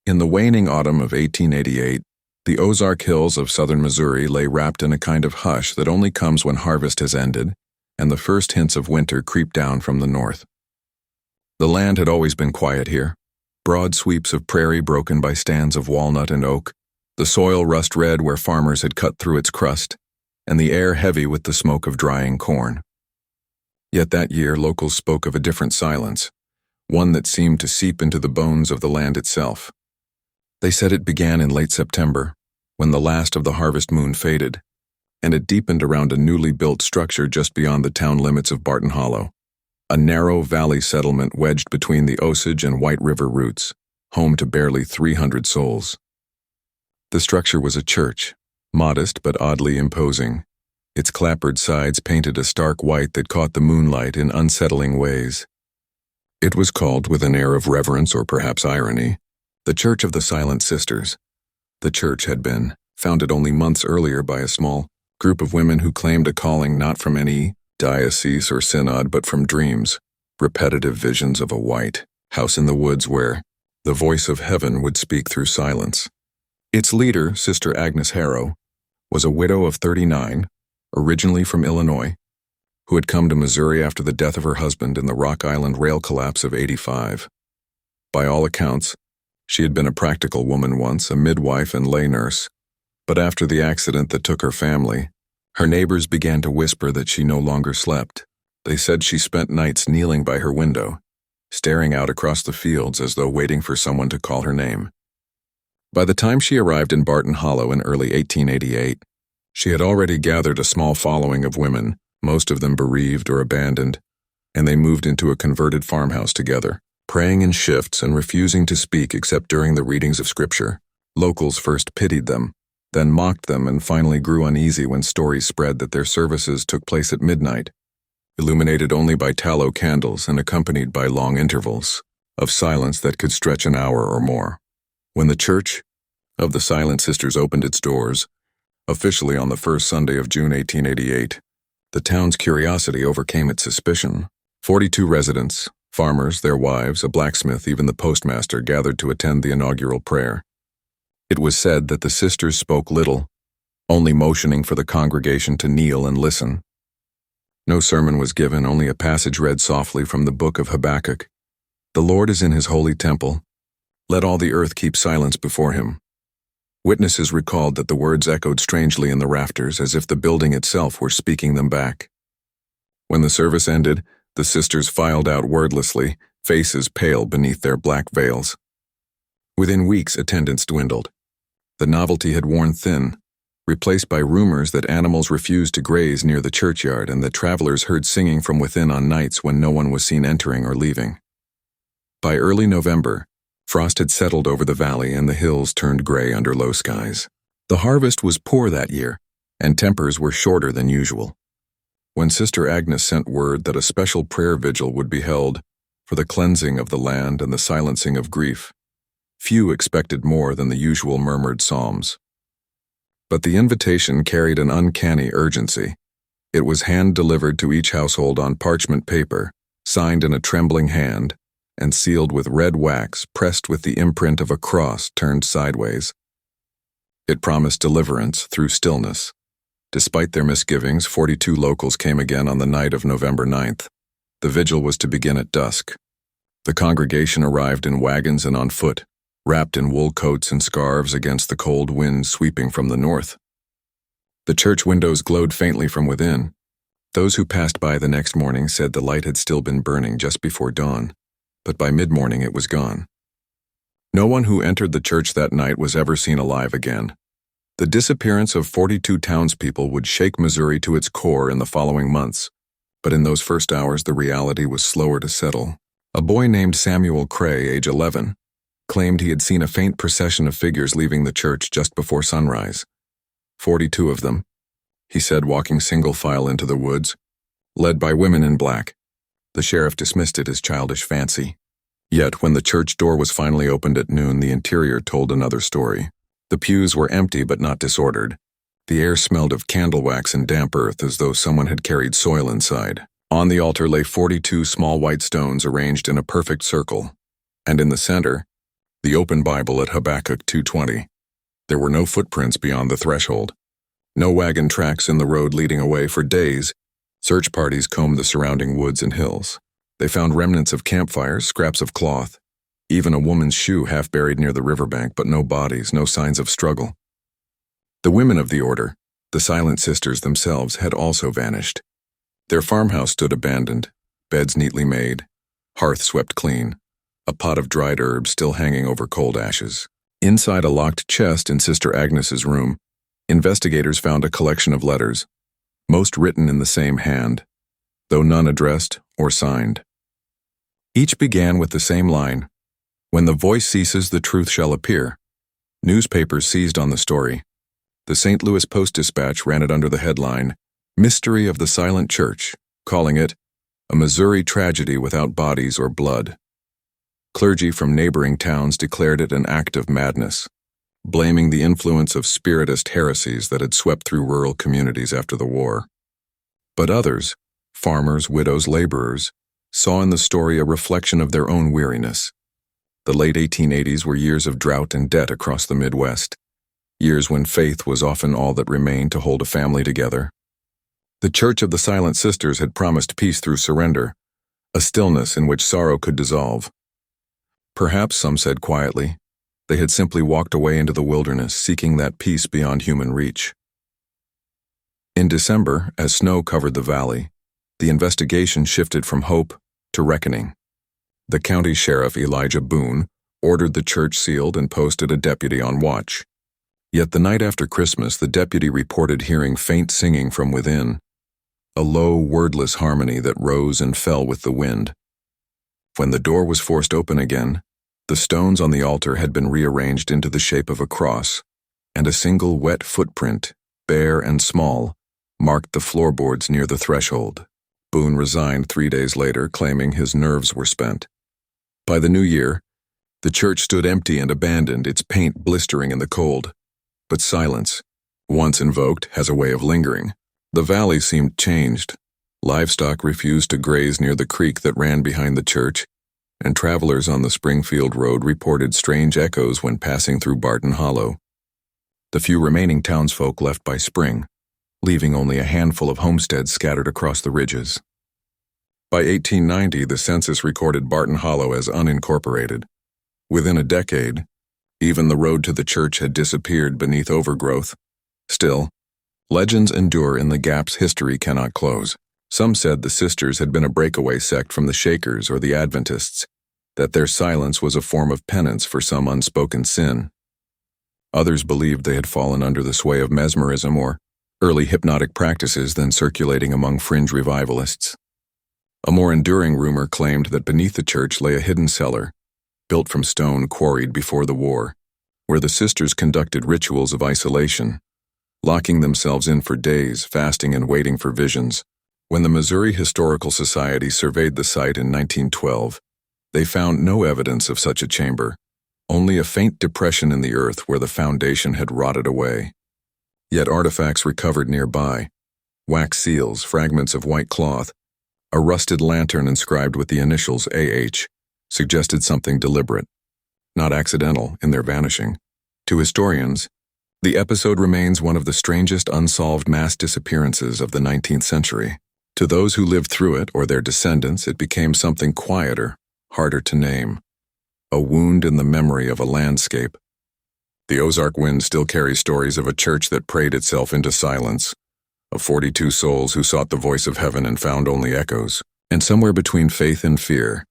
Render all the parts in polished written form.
In the waning autumn of 1888, the Ozark Hills of southern Missouri lay wrapped in a kind of hush that only comes when harvest has ended and the first hints of winter creep down from the north. The land had always been quiet here, broad sweeps of prairie broken by stands of walnut and oak, the soil rust red where farmers had cut through its crust, and the air heavy with the smoke of drying corn. Yet that year locals spoke of a different silence, one that seemed to seep into the bones of the land itself. They said it began in late September, when the last of the harvest moon faded, and it deepened around a newly built structure just beyond the town limits of Barton Hollow, a narrow valley settlement wedged between the Osage and White River routes, home to barely 300 souls. The structure was a church, modest but oddly imposing, its clapboard sides painted a stark white that caught the moonlight in unsettling ways. It was called, with an air of reverence or perhaps irony, the Church of the Silent Sisters. The church had been founded only months earlier by a small group of women who claimed a calling not from any diocese or synod but from dreams, repetitive visions of a white house in the woods where the voice of heaven would speak through silence. Its leader, Sister Agnes Harrow, was a widow of 39, originally from Illinois, who had come to Missouri after the death of her husband in the Rock Island rail collapse of '85. By all accounts, she had been a practical woman once, a midwife and lay nurse, but after the accident that took her family, her neighbors began to whisper that she no longer slept. They said she spent nights kneeling by her window, staring out across the fields as though waiting for someone to call her name. By the time she arrived in Barton Hollow in early 1888, she had already gathered a small following of women, most of them bereaved or abandoned, and they moved into a converted farmhouse together, praying in shifts and refusing to speak except during the readings of scripture. Locals first pitied them, then mocked them, and finally grew uneasy when stories spread that their services took place at midnight, illuminated only by tallow candles and accompanied by long intervals of silence that could stretch an hour or more. When the Church of the Silent Sisters opened its doors, officially on the first Sunday of June 1888, the town's curiosity overcame its suspicion. 42 residents, farmers, their wives, a blacksmith, even the postmaster gathered to attend the inaugural prayer. It was said that the sisters spoke little, only motioning for the congregation to kneel and listen. No sermon was given, only a passage read softly from the book of Habakkuk. "The Lord is in his holy temple. Let all the earth keep silence before him." Witnesses recalled that the words echoed strangely in the rafters, as if the building itself were speaking them back. When the service ended, the sisters filed out wordlessly, faces pale beneath their black veils. Within weeks, attendance dwindled. The novelty had worn thin, replaced by rumors that animals refused to graze near the churchyard and that travelers heard singing from within on nights when no one was seen entering or leaving. By early November, frost had settled over the valley and the hills turned gray under low skies. The harvest was poor that year, and tempers were shorter than usual. When Sister Agnes sent word that a special prayer vigil would be held for the cleansing of the land and the silencing of grief, few expected more than the usual murmured psalms. But the invitation carried an uncanny urgency. It was hand-delivered to each household on parchment paper, signed in a trembling hand, and sealed with red wax pressed with the imprint of a cross turned sideways. It promised deliverance through stillness. Despite their misgivings, 42 locals came again on the night of November 9th. The vigil was to begin at dusk. The congregation arrived in wagons and on foot, wrapped in wool coats and scarves against the cold wind sweeping from the north. The church windows glowed faintly from within. Those who passed by the next morning said the light had still been burning just before dawn, but by mid-morning it was gone. No one who entered the church that night was ever seen alive again. The disappearance of 42 townspeople would shake Missouri to its core in the following months, but in those first hours the reality was slower to settle. A boy named Samuel Cray, age 11, claimed he had seen a faint procession of figures leaving the church just before sunrise. 42 of them, he said, walking single file into the woods, led by women in black. The sheriff dismissed it as childish fancy. Yet when the church door was finally opened at noon, the interior told another story. The pews were empty but not disordered. The air smelled of candle wax and damp earth as though someone had carried soil inside. On the altar lay 42 small white stones arranged in a perfect circle, and in the center, The open Bible at Habakkuk 2:20. There were no footprints beyond the threshold. No wagon tracks in the road leading away for days. Search parties combed the surrounding woods and hills. They found remnants of campfires, scraps of cloth, even a woman's shoe half buried near the riverbank, but no bodies, no signs of struggle. The women of the order, the Silent Sisters themselves, had also vanished. Their farmhouse stood abandoned, beds neatly made, hearth swept clean, a pot of dried herbs still hanging over cold ashes. Inside a locked chest in Sister Agnes's room, investigators found a collection of letters, most written in the same hand, though none addressed or signed. Each began with the same line, "When the voice ceases, the truth shall appear." Newspapers seized on the story. The St. Louis Post-Dispatch ran it under the headline, "Mystery of the Silent Church," calling it a Missouri tragedy without bodies or blood. Clergy from neighboring towns declared it an act of madness, blaming the influence of spiritist heresies that had swept through rural communities after the war. But others, farmers, widows, laborers, saw in the story a reflection of their own weariness. The late 1880s were years of drought and debt across the Midwest, years when faith was often all that remained to hold a family together. The Church of the Silent Sisters had promised peace through surrender, a stillness in which sorrow could dissolve. Perhaps, some said quietly, they had simply walked away into the wilderness, seeking that peace beyond human reach. In December, as snow covered the valley, the investigation shifted from hope to reckoning. The county sheriff, Elijah Boone, ordered the church sealed and posted a deputy on watch. Yet the night after Christmas, the deputy reported hearing faint singing from within, a low, wordless harmony that rose and fell with the wind. When the door was forced open again, the stones on the altar had been rearranged into the shape of a cross, and a single wet footprint, bare and small, marked the floorboards near the threshold. Boone resigned 3 days later, claiming his nerves were spent. By the new year, the church stood empty and abandoned, its paint blistering in the cold. But silence, once invoked, has a way of lingering. The valley seemed changed. Livestock refused to graze near the creek that ran behind the church, and travelers on the Springfield Road reported strange echoes when passing through Barton Hollow. The few remaining townsfolk left by spring, leaving only a handful of homesteads scattered across the ridges. By 1890, the census recorded Barton Hollow as unincorporated. Within a decade, even the road to the church had disappeared beneath overgrowth. Still, legends endure in the gaps history cannot close. Some said the sisters had been a breakaway sect from the Shakers or the Adventists, that their silence was a form of penance for some unspoken sin. Others believed they had fallen under the sway of mesmerism or early hypnotic practices then circulating among fringe revivalists. A more enduring rumor claimed that beneath the church lay a hidden cellar, built from stone quarried before the war, where the sisters conducted rituals of isolation, locking themselves in for days, fasting and waiting for visions. When the Missouri Historical Society surveyed the site in 1912, they found no evidence of such a chamber, only a faint depression in the earth where the foundation had rotted away. Yet artifacts recovered nearby, wax seals, fragments of white cloth, a rusted lantern inscribed with the initials AH, suggested something deliberate, not accidental, in their vanishing. To historians, the episode remains one of the strangest unsolved mass disappearances of the 19th century. To those who lived through it or their descendants, it became something quieter, harder to name, a wound in the memory of a landscape. The Ozark wind still carries stories of a church that prayed itself into silence, of 42 souls who sought the voice of heaven and found only echoes, and somewhere between faith and fear,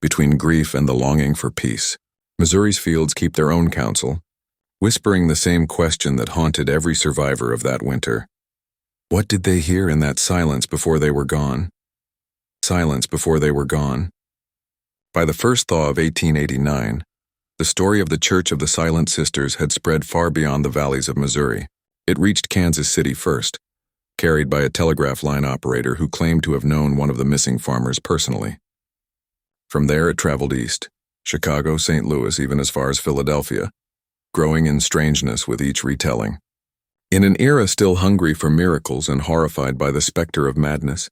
between grief and the longing for peace, Missouri's fields keep their own counsel, whispering the same question that haunted every survivor of that winter. What did they hear in that silence before they were gone? Silence before they were gone. By the first thaw of 1889, the story of the Church of the Silent Sisters had spread far beyond the valleys of Missouri. It reached Kansas City first, carried by a telegraph line operator who claimed to have known one of the missing farmers personally. From there it traveled east, Chicago, St. Louis, even as far as Philadelphia, growing in strangeness with each retelling. In an era still hungry for miracles and horrified by the specter of madness,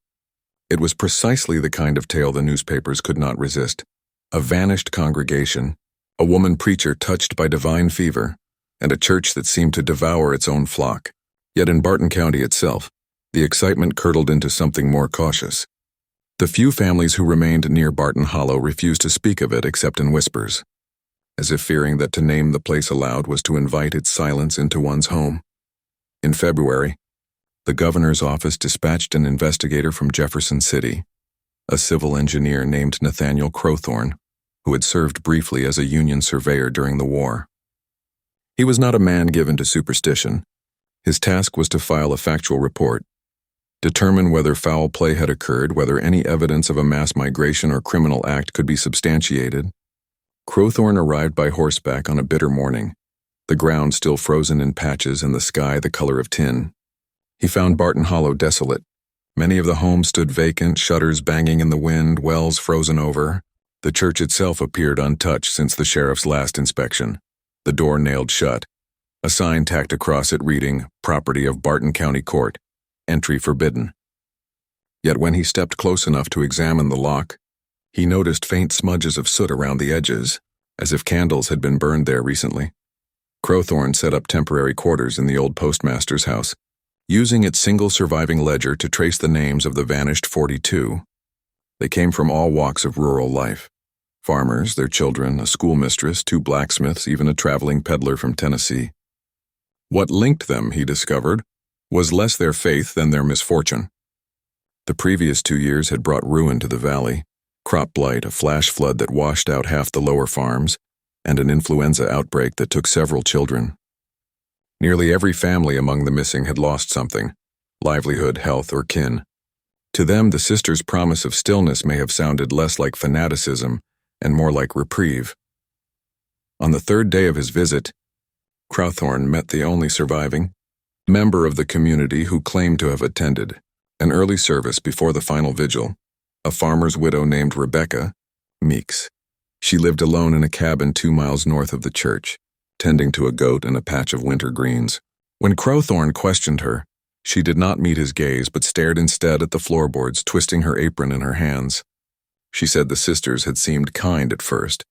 it was precisely the kind of tale the newspapers could not resist. A vanished congregation, a woman preacher touched by divine fever, and a church that seemed to devour its own flock. Yet in Barton County itself, the excitement curdled into something more cautious. The few families who remained near Barton Hollow refused to speak of it except in whispers, as if fearing that to name the place aloud was to invite its silence into one's home. In February, the governor's office dispatched an investigator from Jefferson City, a civil engineer named Nathaniel Crowthorne, who had served briefly as a Union surveyor during the war. He was not a man given to superstition. His task was to file a factual report, determine whether foul play had occurred, whether any evidence of a mass migration or criminal act could be substantiated. Crowthorne arrived by horseback on a bitter morning, the ground still frozen in patches and the sky the color of tin. He found Barton Hollow desolate. Many of the homes stood vacant, shutters banging in the wind, wells frozen over. The church itself appeared untouched since the sheriff's last inspection, the door nailed shut, a sign tacked across it reading, "Property of Barton County Court, entry forbidden." Yet when he stepped close enough to examine the lock, he noticed faint smudges of soot around the edges, as if candles had been burned there recently. Crowthorne set up temporary quarters in the old postmaster's house, using its single surviving ledger to trace the names of the vanished 42. They came from all walks of rural life. Farmers, their children, a schoolmistress, 2 blacksmiths, even a traveling peddler from Tennessee. What linked them, he discovered, was less their faith than their misfortune. The previous 2 years had brought ruin to the valley, crop blight, a flash flood that washed out half the lower farms, and an influenza outbreak that took several children. Nearly every family among the missing had lost something, livelihood, health, or kin. To them, the sisters' promise of stillness may have sounded less like fanaticism and more like reprieve. On the 3rd day of his visit, Crowthorne met the only surviving member of the community who claimed to have attended an early service before the final vigil, a farmer's widow named Rebecca Meeks. She lived alone in a cabin 2 miles north of the church, tending to a goat and a patch of winter greens. When Crowthorne questioned her, she did not meet his gaze but stared instead at the floorboards, twisting her apron in her hands. She said the sisters had seemed kind at first,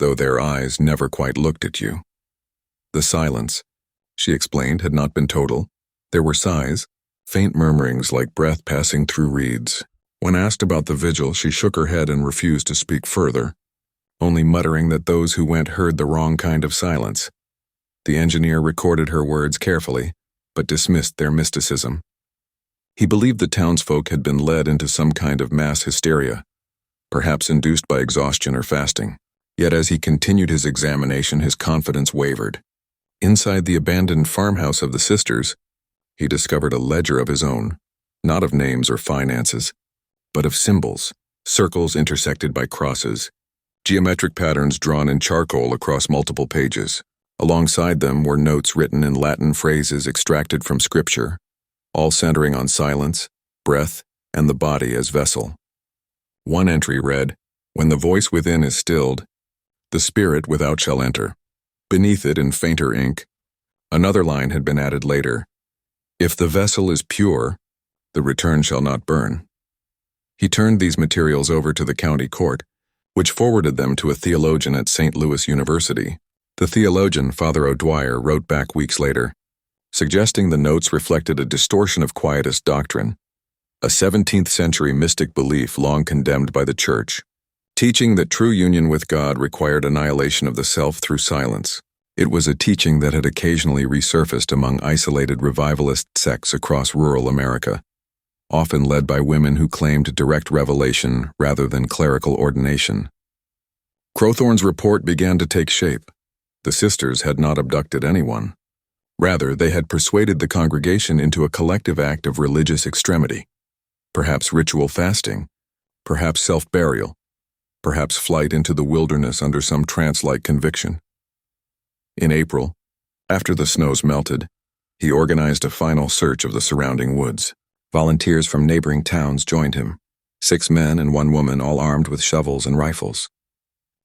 though their eyes never quite looked at you. The silence, she explained, had not been total. There were sighs, faint murmurings like breath passing through reeds. When asked about the vigil, she shook her head and refused to speak further, only muttering that those who went heard the wrong kind of silence. The engineer recorded her words carefully, but dismissed their mysticism. He believed the townsfolk had been led into some kind of mass hysteria, perhaps induced by exhaustion or fasting. Yet as he continued his examination, his confidence wavered. Inside the abandoned farmhouse of the sisters, he discovered a ledger of his own, not of names or finances, but of symbols, circles intersected by crosses, geometric patterns drawn in charcoal across multiple pages. Alongside them were notes written in Latin phrases extracted from scripture, all centering on silence, breath, and the body as vessel. One entry read, "When the voice within is stilled, the spirit without shall enter." Beneath it, in fainter ink, another line had been added later, "If the vessel is pure, the return shall not burn." He turned these materials over to the county court, which forwarded them to a theologian at St. Louis University. The theologian, Father O'Dwyer, wrote back weeks later, suggesting the notes reflected a distortion of Quietist doctrine, a 17th century mystic belief long condemned by the Church, teaching that true union with God required annihilation of the self through silence. It was a teaching that had occasionally resurfaced among isolated revivalist sects across rural America, often led by women who claimed direct revelation rather than clerical ordination. Crowthorne's report began to take shape. The sisters had not abducted anyone. Rather, they had persuaded the congregation into a collective act of religious extremity, perhaps ritual fasting, perhaps self-burial, perhaps flight into the wilderness under some trance-like conviction. In April, after the snows melted, he organized a final search of the surrounding woods. Volunteers from neighboring towns joined him, 6 men and 1 woman, all armed with shovels and rifles.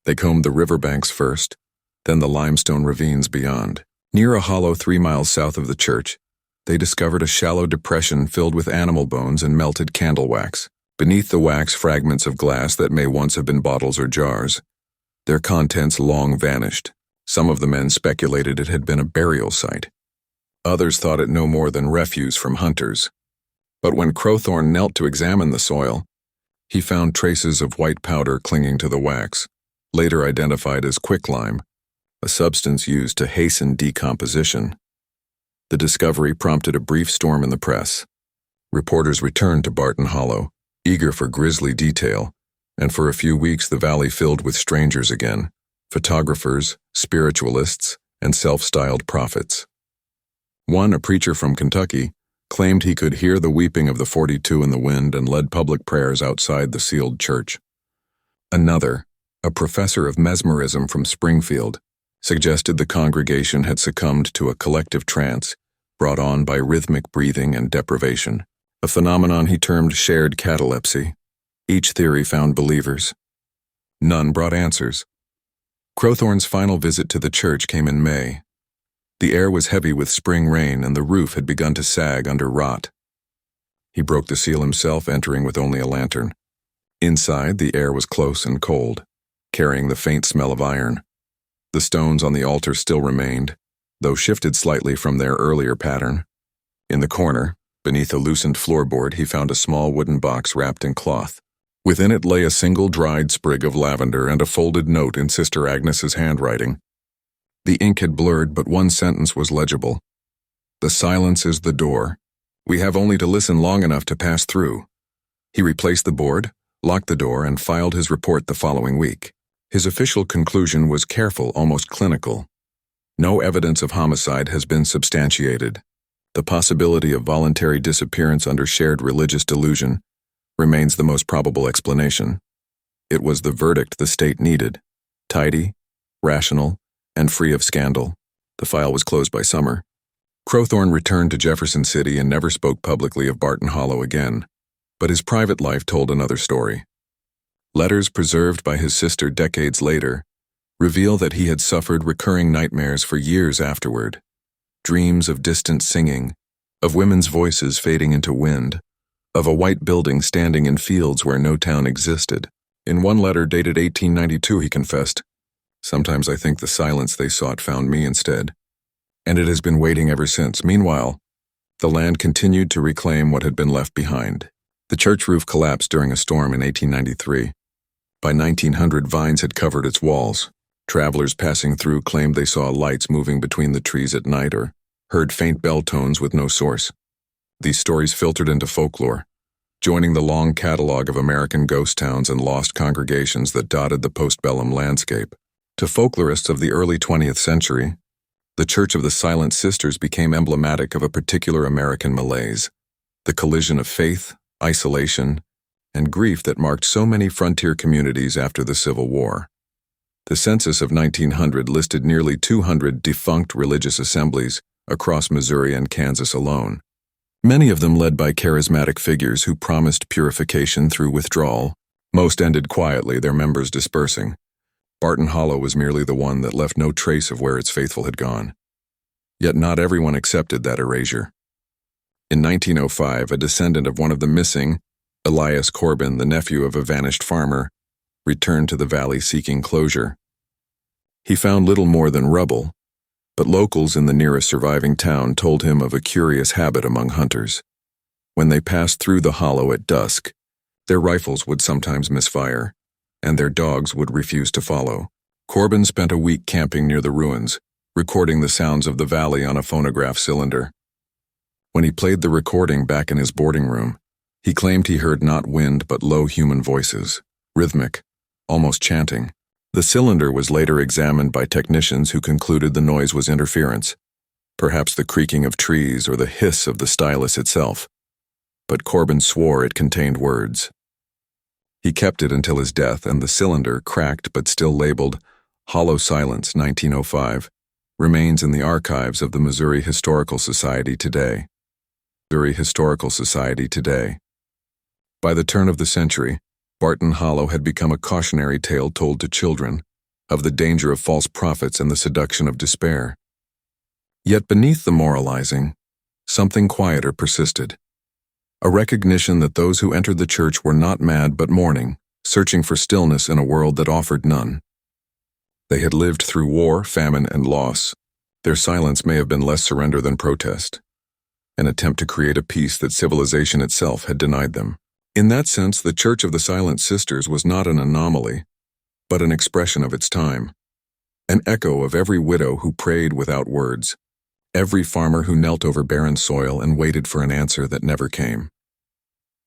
They combed the riverbanks first, then the limestone ravines beyond. Near a hollow 3 miles south of the church, they discovered a shallow depression filled with animal bones and melted candle wax. Beneath the wax, fragments of glass that may once have been bottles or jars. their contents long vanished. Some of the men speculated it had been a burial site. Others thought it no more than refuse from hunters. But when Crowthorne knelt to examine the soil, he found traces of white powder clinging to the wax, later identified as quicklime, a substance used to hasten decomposition. The discovery prompted a brief storm in the press. Reporters returned to Barton Hollow, eager for grisly detail, and for a few weeks the valley filled with strangers again, photographers, spiritualists, and self-styled prophets. One, a preacher from Kentucky, claimed he could hear the weeping of the 42 in the wind and led public prayers outside the sealed church. Another, a professor of mesmerism from Springfield, suggested the congregation had succumbed to a collective trance brought on by rhythmic breathing and deprivation, a phenomenon he termed shared catalepsy. Each theory found believers. None brought answers. Crowthorne's final visit to the church came in May. The air was heavy with spring rain and the roof had begun to sag under rot. He broke the seal himself, entering with only a lantern. Inside, the air was close and cold, carrying the faint smell of iron. The stones on the altar still remained, though shifted slightly from their earlier pattern. In the corner, beneath a loosened floorboard, he found a small wooden box wrapped in cloth. Within it lay a single dried sprig of lavender and a folded note in Sister Agnes's handwriting. The ink had blurred, but one sentence was legible. "The silence is the door. We have only to listen long enough to pass through." He replaced the board, locked the door, and filed his report the following week. His official conclusion was careful, almost clinical. No evidence of homicide has been substantiated. The possibility of voluntary disappearance under shared religious delusion remains the most probable explanation. It was the verdict the state needed: tidy, rational, and free of scandal. The file was closed by summer. Crowthorne returned to Jefferson City and never spoke publicly of Barton Hollow again, but his private life told another story. Letters preserved by his sister decades later reveal that he had suffered recurring nightmares for years afterward. Dreams of distant singing, of women's voices fading into wind, of a white building standing in fields where no town existed. In one letter dated 1892, he confessed, "Sometimes I think the silence they sought found me instead." And it has been waiting ever since. Meanwhile, the land continued to reclaim what had been left behind. The church roof collapsed during a storm in 1893. By 1900, vines had covered its walls. Travelers passing through claimed they saw lights moving between the trees at night or heard faint bell tones with no source. These stories filtered into folklore, joining the long catalog of American ghost towns and lost congregations that dotted the postbellum landscape. To folklorists of the early 20th century, the Church of the Silent Sisters became emblematic of a particular American malaise, the collision of faith, isolation, and grief that marked so many frontier communities after the Civil War. The census of 1900 listed nearly 200 defunct religious assemblies across Missouri and Kansas alone, many of them led by charismatic figures who promised purification through withdrawal. Most ended quietly, their members dispersing. Barton Hollow was merely the one that left no trace of where its faithful had gone. Yet not everyone accepted that erasure. In 1905, a descendant of one of the missing, Elias Corbin, the nephew of a vanished farmer, returned to the valley seeking closure. He found little more than rubble, but locals in the nearest surviving town told him of a curious habit among hunters. When they passed through the hollow at dusk, their rifles would sometimes misfire, and their dogs would refuse to follow. Corbin spent a week camping near the ruins, recording the sounds of the valley on a phonograph cylinder. When he played the recording back in his boarding room, he claimed he heard not wind but low human voices, rhythmic, almost chanting. The cylinder was later examined by technicians who concluded the noise was interference, perhaps the creaking of trees or the hiss of the stylus itself. But Corbin swore it contained words. He kept it until his death, and the cylinder, cracked but still labeled Hollow Silence 1905, remains in the archives of the Missouri Historical Society today. Missouri Historical Society today. By the turn of the century, Barton Hollow had become a cautionary tale told to children of the danger of false prophets and the seduction of despair. Yet beneath the moralizing, something quieter persisted. A recognition that those who entered the church were not mad but mourning, searching for stillness in a world that offered none. They had lived through war, famine, and loss. Their silence may have been less surrender than protest, an attempt to create a peace that civilization itself had denied them. In that sense, the Church of the Silent Sisters was not an anomaly, but an expression of its time, an echo of every widow who prayed without words, every farmer who knelt over barren soil and waited for an answer that never came.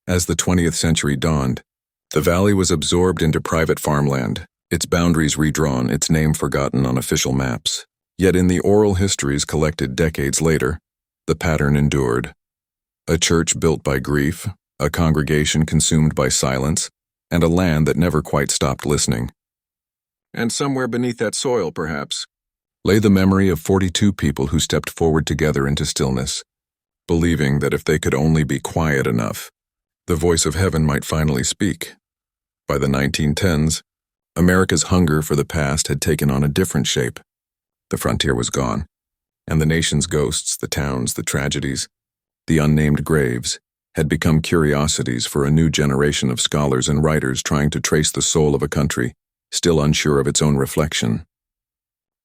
As the 20th century dawned, the valley was absorbed into private farmland, its boundaries redrawn, its name forgotten on official maps. Yet in the oral histories collected decades later, the pattern endured. A church built by grief, a congregation consumed by silence, and a land that never quite stopped listening. And somewhere beneath that soil, perhaps, lay the memory of 42 people who stepped forward together into stillness, believing that if they could only be quiet enough, the voice of heaven might finally speak. By the 1910s, America's hunger for the past had taken on a different shape. The frontier was gone, and the nation's ghosts, the towns, the tragedies, the unnamed graves, had become curiosities for a new generation of scholars and writers trying to trace the soul of a country still unsure of its own reflection.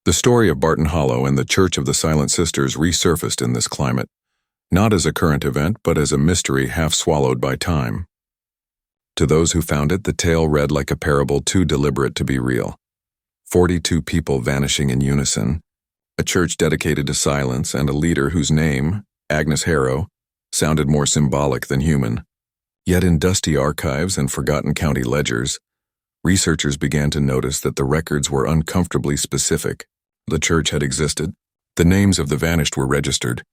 The story of Barton Hollow and the Church of the Silent Sisters resurfaced in this climate, not as a current event, but as a mystery half swallowed by time. To those who found it, the tale read like a parable too deliberate to be real. 42 people vanishing in unison, a church dedicated to silence, and a leader whose name, Agnes Harrow, sounded more symbolic than human. Yet in dusty archives and forgotten county ledgers, researchers began to notice that the records were uncomfortably specific. The church had existed, the names of the vanished were registered,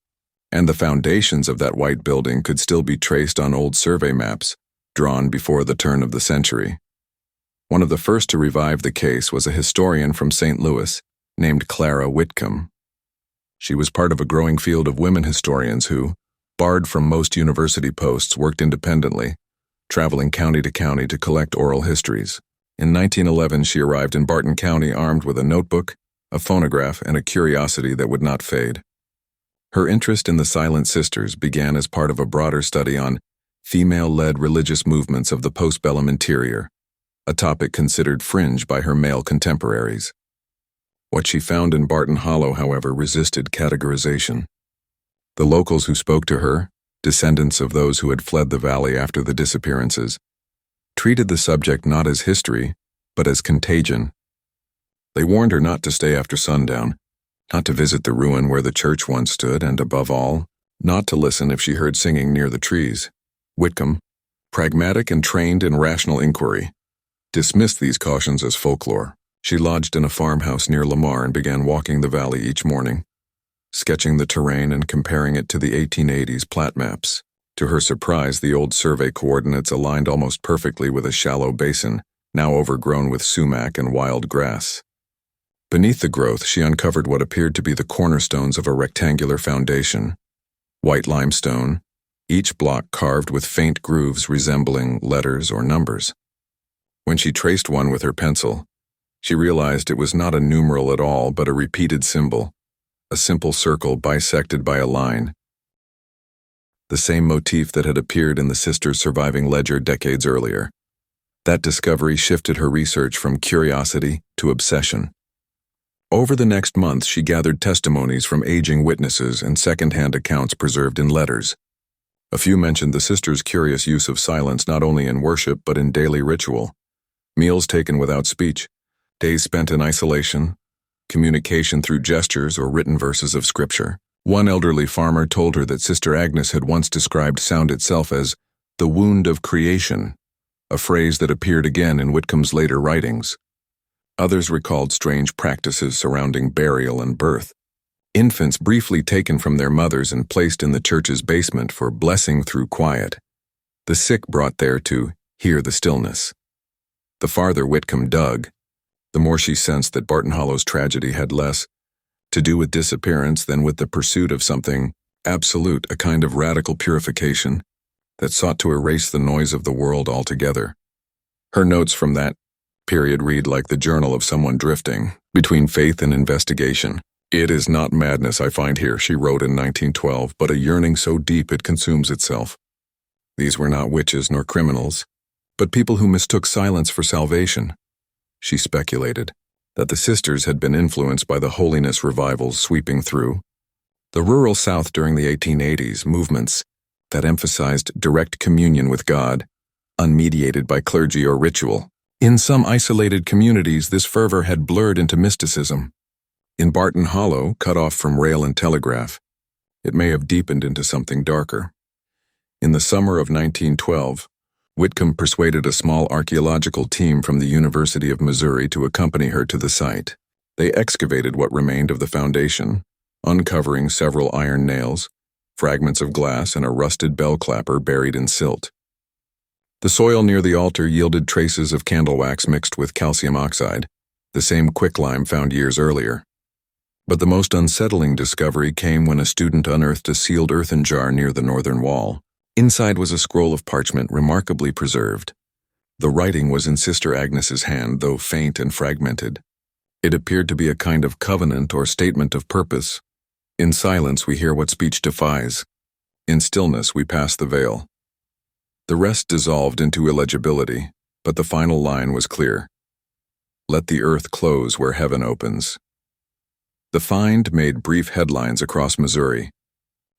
and the foundations of that white building could still be traced on old survey maps, drawn before the turn of the century. One of the first to revive the case was a historian from St. Louis named Clara Whitcomb. She was part of a growing field of women historians who, barred from most university posts, worked independently, traveling county to county to collect oral histories. In 1911, she arrived in Barton County armed with a notebook, a phonograph, and a curiosity that would not fade. Her interest in the Silent Sisters began as part of a broader study on female-led religious movements of the postbellum interior, a topic considered fringe by her male contemporaries. What she found in Barton Hollow, however, resisted categorization. The locals who spoke to her, descendants of those who had fled the valley after the disappearances, treated the subject not as history, but as contagion. They warned her not to stay after sundown, not to visit the ruin where the church once stood, and above all, not to listen if she heard singing near the trees. Whitcomb, pragmatic and trained in rational inquiry, dismissed these cautions as folklore. She lodged in a farmhouse near Lamar and began walking the valley each morning, sketching the terrain and comparing it to the 1880s plat maps. To her surprise, the old survey coordinates aligned almost perfectly with a shallow basin, now overgrown with sumac and wild grass. Beneath the growth, she uncovered what appeared to be the cornerstones of a rectangular foundation. White limestone, each block carved with faint grooves resembling letters or numbers. When she traced one with her pencil, she realized it was not a numeral at all, but a repeated symbol, a simple circle bisected by a line. The same motif that had appeared in the sisters' surviving ledger decades earlier. That discovery shifted her research from curiosity to obsession. Over the next month, she gathered testimonies from aging witnesses and second-hand accounts preserved in letters. A few mentioned the sisters' curious use of silence not only in worship but in daily ritual. Meals taken without speech, days spent in isolation, communication through gestures or written verses of scripture. One elderly farmer told her that Sister Agnes had once described sound itself as the wound of creation, a phrase that appeared again in Whitcomb's later writings. Others recalled strange practices surrounding burial and birth. Infants briefly taken from their mothers and placed in the church's basement for blessing through quiet. The sick brought there to hear the stillness. The farther Whitcomb dug, the more she sensed that Barton Hollow's tragedy had less to do with disappearance than with the pursuit of something absolute, a kind of radical purification that sought to erase the noise of the world altogether. Her notes from that period read like the journal of someone drifting between faith and investigation. "It is not madness I find here," she wrote in 1912, "but a yearning so deep it consumes itself." These were not witches nor criminals, but people who mistook silence for salvation. She speculated. that the sisters had been influenced by the holiness revivals sweeping through the rural South during the 1880s, movements that emphasized direct communion with God, unmediated by clergy or ritual. In some isolated communities, this fervor had blurred into mysticism. In Barton Hollow, cut off from rail and telegraph, it may have deepened into something darker. In the summer of 1912, Whitcomb persuaded a small archaeological team from the University of Missouri to accompany her to the site. They excavated what remained of the foundation, uncovering several iron nails, fragments of glass, and a rusted bell clapper buried in silt. The soil near the altar yielded traces of candle wax mixed with calcium oxide, the same quicklime found years earlier. But the most unsettling discovery came when a student unearthed a sealed earthen jar near the northern wall. Inside was a scroll of parchment remarkably preserved. The writing was in Sister Agnes's hand, though faint and fragmented. It appeared to be a kind of covenant or statement of purpose. In silence we hear what speech defies. In stillness we pass the veil. The rest dissolved into illegibility, but the final line was clear. Let the earth close where heaven opens. The find made brief headlines across Missouri.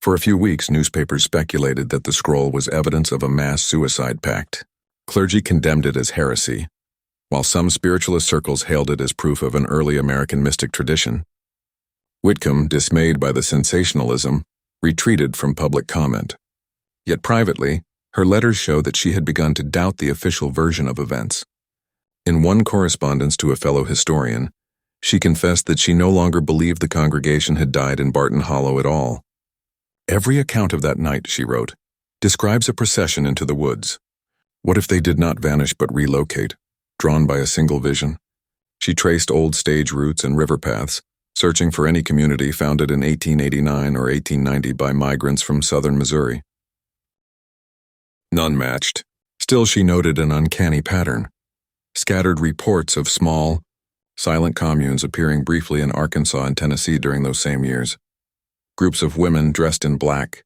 For a few weeks, newspapers speculated that the scroll was evidence of a mass suicide pact. Clergy condemned it as heresy, while some spiritualist circles hailed it as proof of an early American mystic tradition. Whitcomb, dismayed by the sensationalism, retreated from public comment. Yet privately, her letters show that she had begun to doubt the official version of events. In one correspondence to a fellow historian, she confessed that she no longer believed the congregation had died in Barton Hollow at all. Every account of that night, she wrote, describes a procession into the woods. What if they did not vanish but relocate, drawn by a single vision? She traced old stage routes and river paths, searching for any community founded in 1889 or 1890 by migrants from southern Missouri. None matched. Still, she noted an uncanny pattern. Scattered reports of small, silent communes appearing briefly in Arkansas and Tennessee during those same years. Groups of women dressed in black,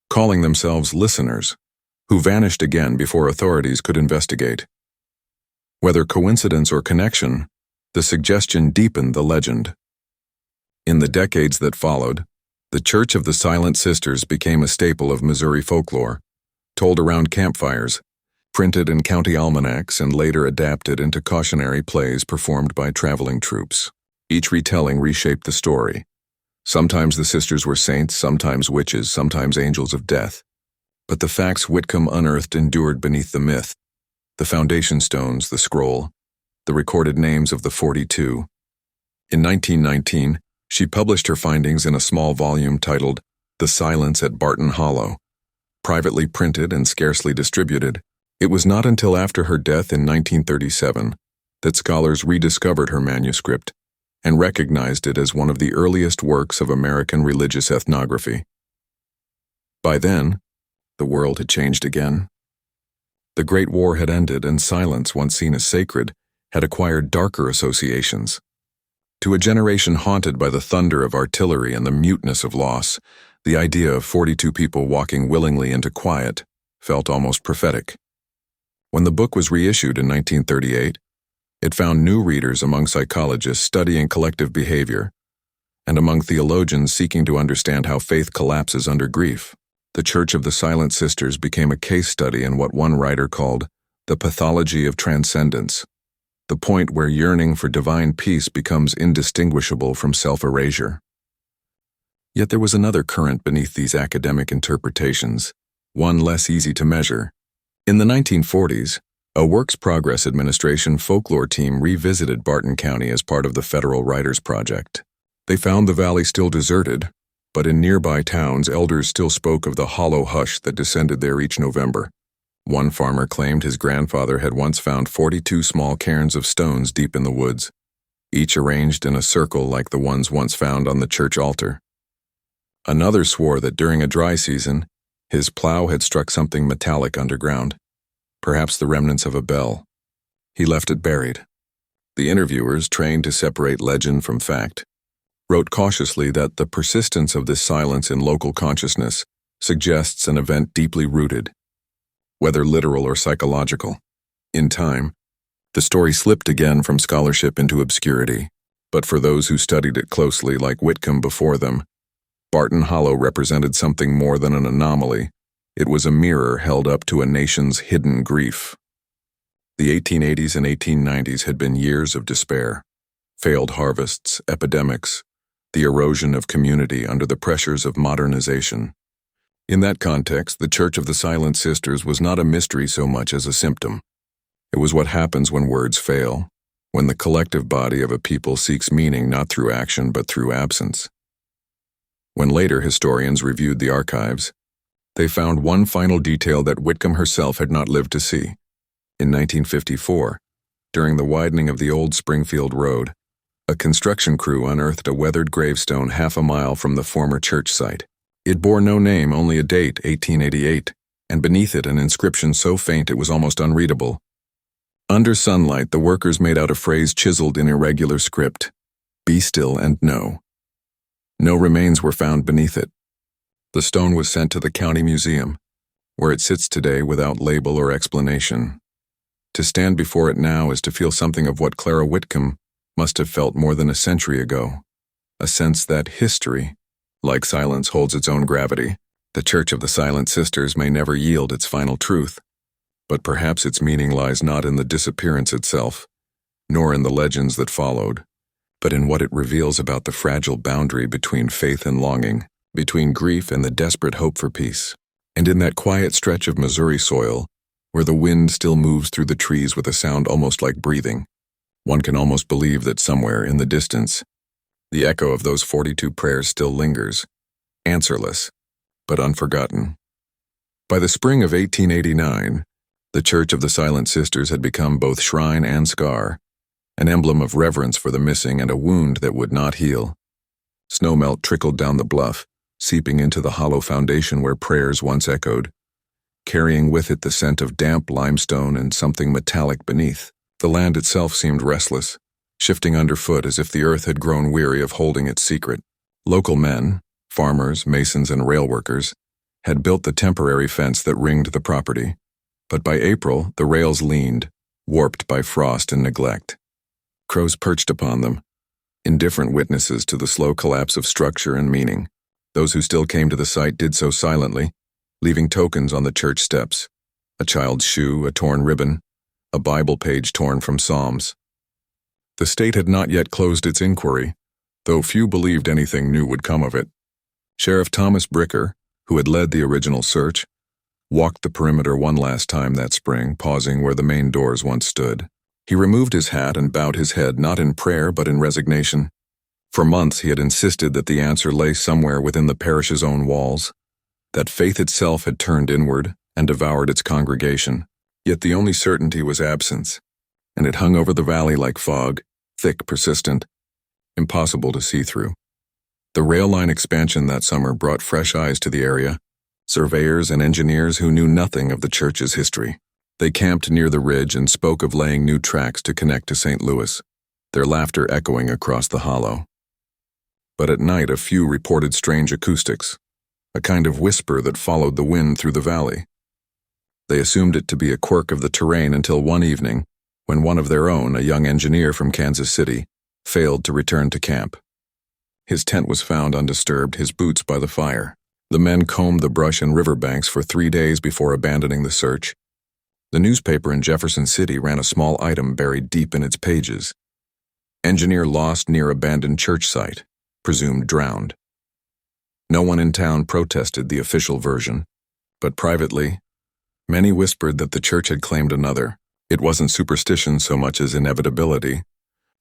calling themselves listeners, who vanished again before authorities could investigate. Whether coincidence or connection, the suggestion deepened the legend. In the decades that followed, the Church of the Silent Sisters became a staple of Missouri folklore, told around campfires, printed in county almanacs, and later adapted into cautionary plays performed by traveling troops. Each retelling reshaped the story. Sometimes the sisters were saints, sometimes witches, sometimes angels of death. But the facts Whitcomb unearthed endured beneath the myth. The foundation stones, the scroll, the recorded names of the 42. In 1919, she published her findings in a small volume titled The Silence at Barton Hollow. Privately printed and scarcely distributed, it was not until after her death in 1937 that scholars rediscovered her manuscript and recognized it as one of the earliest works of American religious ethnography. By then, the world had changed again. The Great War had ended, and silence, once seen as sacred, had acquired darker associations. To a generation haunted by the thunder of artillery and the muteness of loss, the idea of 42 people walking willingly into quiet felt almost prophetic. When the book was reissued in 1938, it found new readers among psychologists studying collective behavior, and among theologians seeking to understand how faith collapses under grief. The Church of the Silent Sisters became a case study in what one writer called the pathology of transcendence, the point where yearning for divine peace becomes indistinguishable from self-erasure. Yet there was another current beneath these academic interpretations, one less easy to measure. In the 1940s, a Works Progress Administration folklore team revisited Barton County as part of the Federal Writers Project. They found the valley still deserted, but in nearby towns, elders still spoke of the hollow hush that descended there each November. One farmer claimed his grandfather had once found 42 small cairns of stones deep in the woods, each arranged in a circle like the ones once found on the church altar. Another swore that during a dry season, his plow had struck something metallic underground, perhaps the remnants of a bell. He left it buried. The interviewers, trained to separate legend from fact, wrote cautiously that the persistence of this silence in local consciousness suggests an event deeply rooted, whether literal or psychological. In time, the story slipped again from scholarship into obscurity, But for those who studied it closely, like Whitcomb before them, Barton Hollow represented something more than an anomaly. It was a mirror held up to a nation's hidden grief. The 1880s and 1890s had been years of despair. Failed harvests, epidemics, the erosion of community under the pressures of modernization. In that context, the Church of the Silent Sisters was not a mystery so much as a symptom. It was what happens when words fail, when the collective body of a people seeks meaning not through action but through absence. When later historians reviewed the archives, they found one final detail that Whitcomb herself had not lived to see. In 1954, during the widening of the old Springfield Road, a construction crew unearthed a weathered gravestone half a mile from the former church site. It bore no name, only a date, 1888, and beneath it an inscription so faint it was almost unreadable. Under sunlight, the workers made out a phrase chiseled in irregular script: "Be still and know." No remains were found beneath it. The stone was sent to the county museum, where it sits today without label or explanation. To stand before it now is to feel something of what Clara Whitcomb must have felt more than a century ago, a sense that history, like silence, holds its own gravity. The Church of the Silent Sisters may never yield its final truth, but perhaps its meaning lies not in the disappearance itself, nor in the legends that followed, but in what it reveals about the fragile boundary between faith and longing, between grief and the desperate hope for peace, and in that quiet stretch of Missouri soil where the wind still moves through the trees with a sound almost like breathing. One can almost believe that somewhere in the distance, the echo of those 42 prayers still lingers, answerless, but unforgotten. By the spring of 1889, the Church of the Silent Sisters had become both shrine and scar, an emblem of reverence for the missing and a wound that would not heal. Snowmelt trickled down the bluff, seeping into the hollow foundation where prayers once echoed, carrying with it the scent of damp limestone and something metallic beneath. The land itself seemed restless, shifting underfoot as if the earth had grown weary of holding its secret. Local men, farmers, masons, and rail workers, had built the temporary fence that ringed the property, but by April the rails leaned, warped by frost and neglect. Crows perched upon them, indifferent witnesses to the slow collapse of structure and meaning. Those who still came to the site did so silently, leaving tokens on the church steps: a child's shoe, a torn ribbon, a Bible page torn from Psalms. The state had not yet closed its inquiry, though few believed anything new would come of it. Sheriff Thomas Bricker, who had led the original search, walked the perimeter one last time that spring, pausing where the main doors once stood. He removed his hat and bowed his head, not in prayer but in resignation. For months he had insisted that the answer lay somewhere within the parish's own walls, that faith itself had turned inward and devoured its congregation. Yet the only certainty was absence, and it hung over the valley like fog, thick, persistent, impossible to see through. The rail line expansion that summer brought fresh eyes to the area, surveyors and engineers who knew nothing of the church's history. They camped near the ridge and spoke of laying new tracks to connect to St. Louis, their laughter echoing across the hollow. But at night a few reported strange acoustics, a kind of whisper that followed the wind through the valley. They assumed it to be a quirk of the terrain until one evening, when one of their own, a young engineer from Kansas City, failed to return to camp. His tent was found undisturbed, his boots by the fire. The men combed the brush and riverbanks for 3 days before abandoning the search. The newspaper in Jefferson City ran a small item buried deep in its pages: "Engineer lost near abandoned church site, presumed drowned." No one in town protested the official version, but privately, many whispered that the church had claimed another. It wasn't superstition so much as inevitability.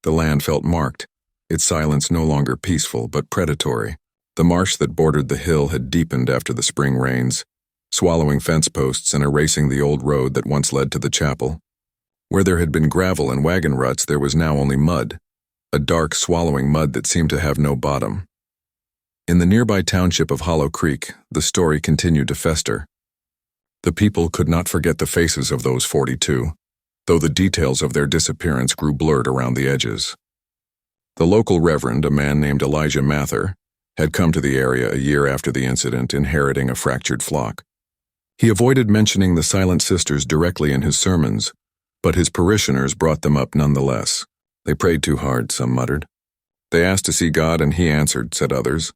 The land felt marked, its silence no longer peaceful but predatory. The marsh that bordered the hill had deepened after the spring rains, swallowing fence posts and erasing the old road that once led to the chapel. Where there had been gravel and wagon ruts, there was now only mud, a dark, swallowing mud that seemed to have no bottom. In the nearby township of Hollow Creek, the story continued to fester. The people could not forget the faces of those 42, though the details of their disappearance grew blurred around the edges. The local reverend, a man named Elijah Mather, had come to the area a year after the incident, inheriting a fractured flock. He avoided mentioning the Silent Sisters directly in his sermons, but his parishioners brought them up nonetheless. "They prayed too hard," some muttered. They asked to see God and he answered, said others.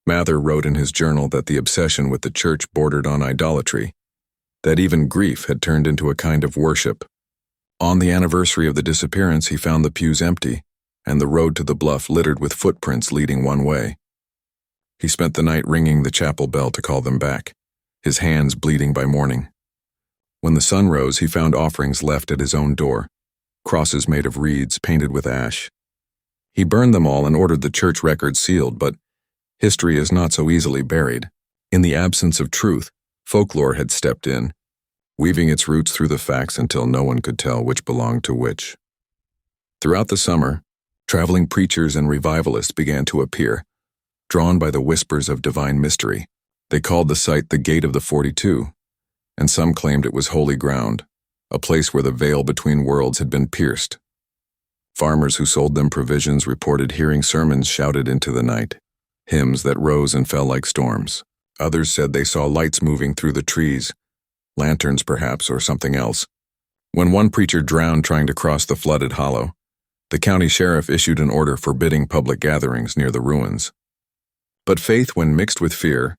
Mather wrote in his journal that the obsession with the church bordered on idolatry, that even grief had turned into a kind of worship. On the anniversary of the disappearance, he found the pews empty and the road to the bluff littered with footprints leading one way. He spent the night ringing the chapel bell to call them back, his hands bleeding by morning. When the sun rose, he found offerings left at his own door, crosses made of reeds painted with ash. He burned them all and ordered the church records sealed, but history is not so easily buried. In the absence of truth, folklore had stepped in, weaving its roots through the facts until no one could tell which belonged to which. Throughout the summer, traveling preachers and revivalists began to appear, drawn by the whispers of divine mystery. They called the site the Gate of the 42, and some claimed it was holy ground, a place where the veil between worlds had been pierced. Farmers who sold them provisions reported hearing sermons shouted into the night, hymns that rose and fell like storms. Others said they saw lights moving through the trees, lanterns perhaps, or something else. When one preacher drowned trying to cross the flooded hollow, the county sheriff issued an order forbidding public gatherings near the ruins. But faith, when mixed with fear,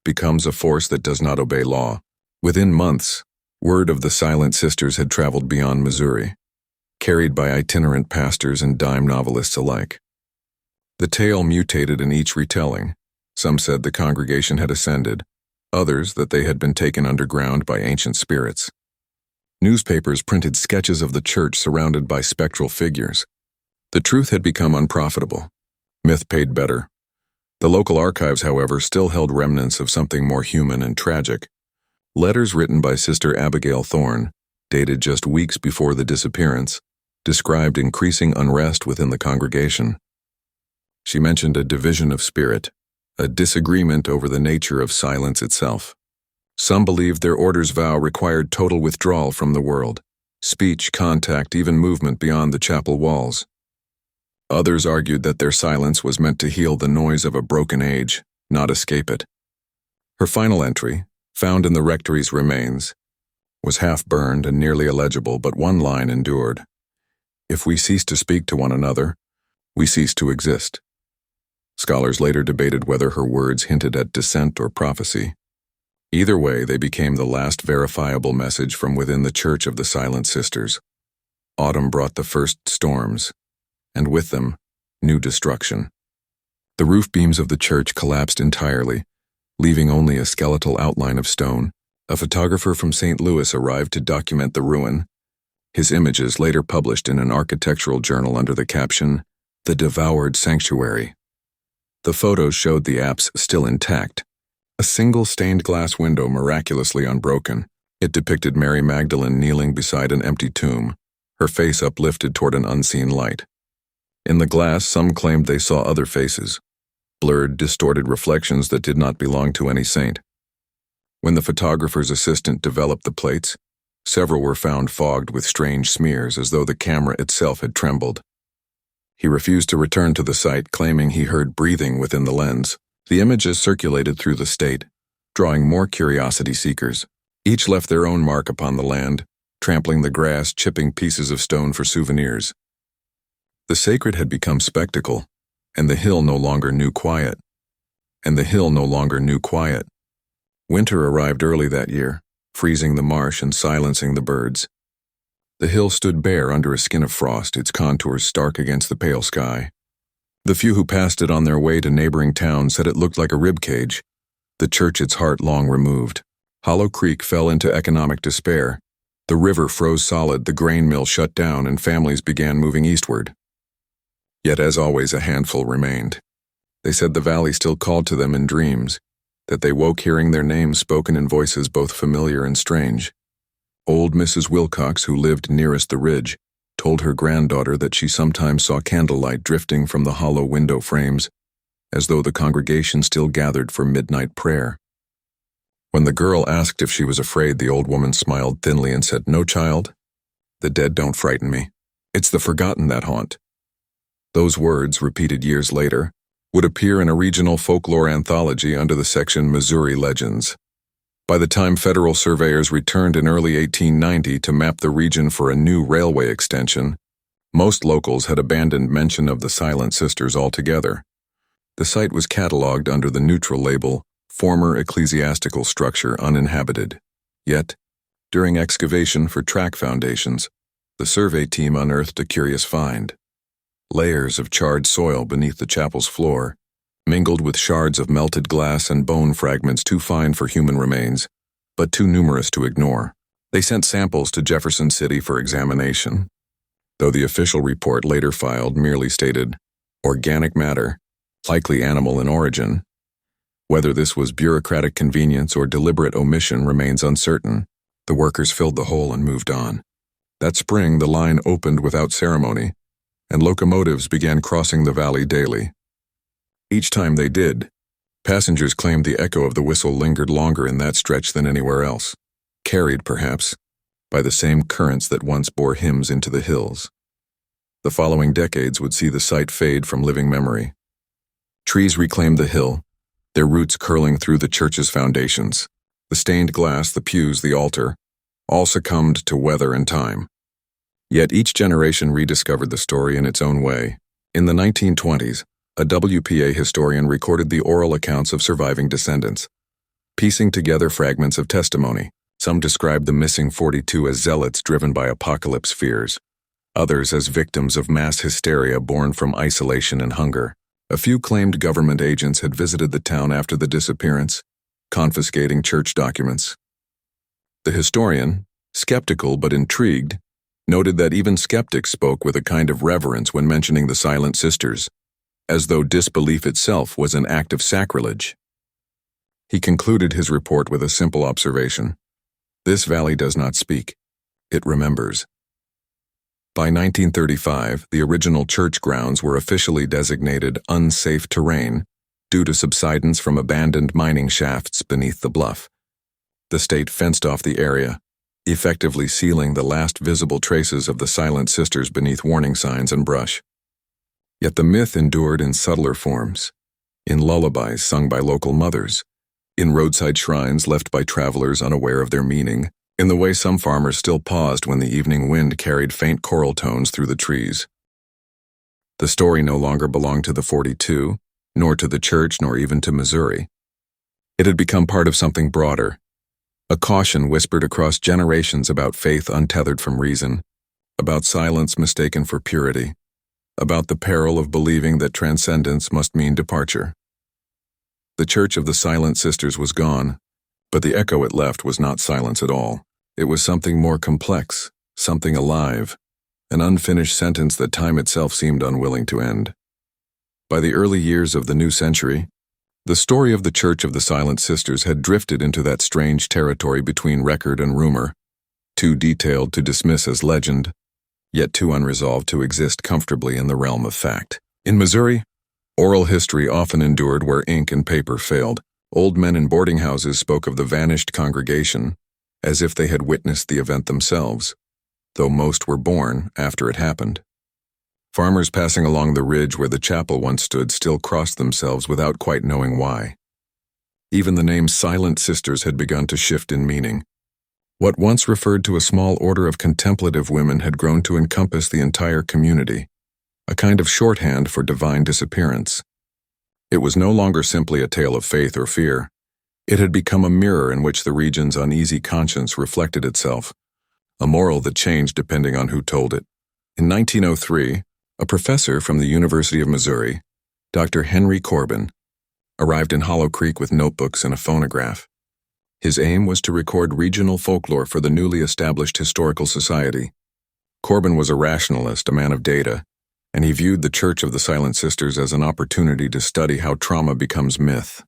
becomes a force that does not obey law. Within months, word of the Silent Sisters had traveled beyond Missouri, carried by itinerant pastors and dime novelists alike. The tale mutated in each retelling. Some said the congregation had ascended, others that they had been taken underground by ancient spirits. Newspapers printed sketches of the church surrounded by spectral figures. The truth had become unprofitable. Myth paid better. The local archives, however, still held remnants of something more human and tragic. Letters written by Sister Abigail Thorne, dated just weeks before the disappearance, described increasing unrest within the congregation. She mentioned a division of spirit, a disagreement over the nature of silence itself. Some believed their order's vow required total withdrawal from the world, speech, contact, even movement beyond the chapel walls. Others argued that their silence was meant to heal the noise of a broken age, not escape it. Her final entry, found in the rectory's remains, was half-burned and nearly illegible, but one line endured. If we cease to speak to one another, we cease to exist. Scholars later debated whether her words hinted at dissent or prophecy. Either way, they became the last verifiable message from within the Church of the Silent Sisters. Autumn brought the first storms, and with them, new destruction. The roof beams of the church collapsed entirely, leaving only a skeletal outline of stone. A photographer from St. Louis arrived to document the ruin, his images later published in an architectural journal under the caption, "The Devoured Sanctuary." The photos showed the apse still intact, a single stained glass window miraculously unbroken. It depicted Mary Magdalene kneeling beside an empty tomb, her face uplifted toward an unseen light. In the glass, some claimed they saw other faces, blurred, distorted reflections that did not belong to any saint. When the photographer's assistant developed the plates, several were found fogged with strange smears as though the camera itself had trembled. He refused to return to the site, claiming he heard breathing within the lens. The images circulated through the state, drawing more curiosity seekers. Each left their own mark upon the land, trampling the grass, chipping pieces of stone for souvenirs. The sacred had become spectacle, and the hill no longer knew quiet. Winter arrived early that year, freezing the marsh and silencing the birds. The hill stood bare under a skin of frost, its contours stark against the pale sky. The few who passed it on their way to neighboring towns said it looked like a ribcage, the church its heart long removed. Hollow Creek fell into economic despair. The river froze solid, the grain mill shut down, and families began moving eastward. Yet, as always, a handful remained. They said the valley still called to them in dreams, that they woke hearing their names spoken in voices both familiar and strange. Old Mrs. Wilcox, who lived nearest the ridge, told her granddaughter that she sometimes saw candlelight drifting from the hollow window frames, as though the congregation still gathered for midnight prayer. When the girl asked if she was afraid, the old woman smiled thinly and said, "No, child. The dead don't frighten me. It's the forgotten that haunt." Those words, repeated years later, would appear in a regional folklore anthology under the section Missouri Legends. By the time federal surveyors returned in early 1890 to map the region for a new railway extension, Most locals had abandoned mention of the Silent Sisters altogether. The site was catalogued under the neutral label, former ecclesiastical structure uninhabited. Yet, during excavation for track foundations, the survey team unearthed a curious find. Layers of charred soil beneath the chapel's floor, mingled with shards of melted glass and bone fragments too fine for human remains, but too numerous to ignore. They sent samples to Jefferson City for examination, though the official report later filed merely stated, organic matter, likely animal in origin. Whether this was bureaucratic convenience or deliberate omission remains uncertain. The workers filled the hole and moved on. That spring, the line opened without ceremony, and locomotives began crossing the valley daily. Each time they did, passengers claimed the echo of the whistle lingered longer in that stretch than anywhere else, carried, perhaps, by the same currents that once bore hymns into the hills. The following decades would see the site fade from living memory. Trees reclaimed the hill, their roots curling through the church's foundations. The stained glass, the pews, the altar, all succumbed to weather and time. Yet each generation rediscovered the story in its own way. In the 1920s, a WPA historian recorded the oral accounts of surviving descendants, piecing together fragments of testimony. Some described the missing 42 as zealots driven by apocalypse fears, others as victims of mass hysteria born from isolation and hunger. A few claimed government agents had visited the town after the disappearance, confiscating church documents. The historian, skeptical but intrigued, noted that even skeptics spoke with a kind of reverence when mentioning the Silent Sisters, as though disbelief itself was an act of sacrilege. He concluded his report with a simple observation. This valley does not speak. It remembers. By 1935, the original church grounds were officially designated unsafe terrain due to subsidence from abandoned mining shafts beneath the bluff. The state fenced off the area, effectively sealing the last visible traces of the Silent Sisters beneath warning signs and brush. Yet the myth endured in subtler forms, in lullabies sung by local mothers, in roadside shrines left by travelers unaware of their meaning, in the way some farmers still paused when the evening wind carried faint choral tones through the trees. The story no longer belonged to the 42, nor to the church, nor even to Missouri. It had become part of something broader, a caution whispered across generations about faith untethered from reason, about silence mistaken for purity, about the peril of believing that transcendence must mean departure. The Church of the Silent Sisters was gone, but the echo it left was not silence at all. It was something more complex, something alive, an unfinished sentence that time itself seemed unwilling to end. By the early years of the new century, the story of the Church of the Silent Sisters had drifted into that strange territory between record and rumor, too detailed to dismiss as legend, yet too unresolved to exist comfortably in the realm of fact. In Missouri, oral history often endured where ink and paper failed. Old men in boarding houses spoke of the vanished congregation, as if they had witnessed the event themselves, though most were born after it happened. Farmers passing along the ridge where the chapel once stood still crossed themselves without quite knowing why. Even the name Silent Sisters had begun to shift in meaning. What once referred to a small order of contemplative women had grown to encompass the entire community, a kind of shorthand for divine disappearance. It was no longer simply a tale of faith or fear. It had become a mirror in which the region's uneasy conscience reflected itself, a moral that changed depending on who told it. In 1903, a professor from the University of Missouri, Dr. Henry Corbin, arrived in Hollow Creek with notebooks and a phonograph. His aim was to record regional folklore for the newly established historical society. Corbin was a rationalist, a man of data, and he viewed the Church of the Silent Sisters as an opportunity to study how trauma becomes myth.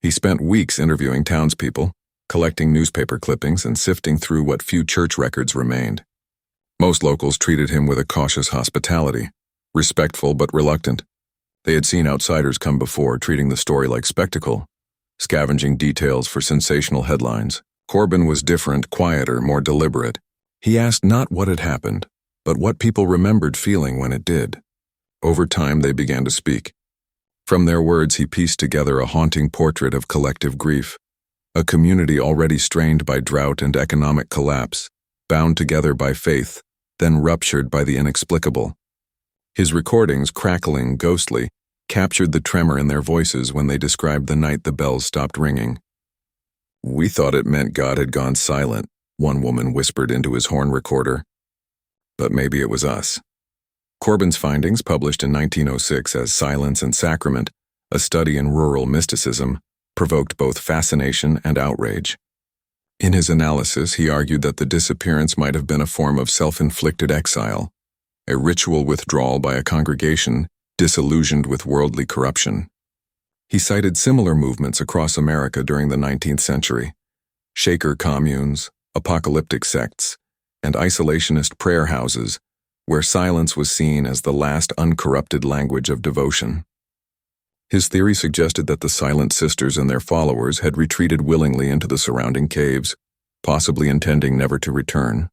He spent weeks interviewing townspeople, collecting newspaper clippings, and sifting through what few church records remained. Most locals treated him with a cautious hospitality, respectful but reluctant. They had seen outsiders come before, treating the story like spectacle, scavenging details for sensational headlines. Corbin was different, quieter, more deliberate. He asked not what had happened, but what people remembered feeling when it did. Over time, they began to speak. From their words, he pieced together a haunting portrait of collective grief, a community already strained by drought and economic collapse, bound together by faith, then ruptured by the inexplicable. His recordings, crackling, ghostly, captured the tremor in their voices when they described the night the bells stopped ringing. "We thought it meant God had gone silent," one woman whispered into his horn recorder. "But maybe it was us." Corbin's findings, published in 1906 as Silence and Sacrament, a study in rural mysticism, provoked both fascination and outrage. In his analysis, he argued that the disappearance might have been a form of self-inflicted exile, a ritual withdrawal by a congregation disillusioned with worldly corruption. He cited similar movements across America during the 19th century: Shaker communes, apocalyptic sects, and isolationist prayer houses, where silence was seen as the last uncorrupted language of devotion. His theory suggested that the Silent Sisters and their followers had retreated willingly into the surrounding caves, possibly intending never to return.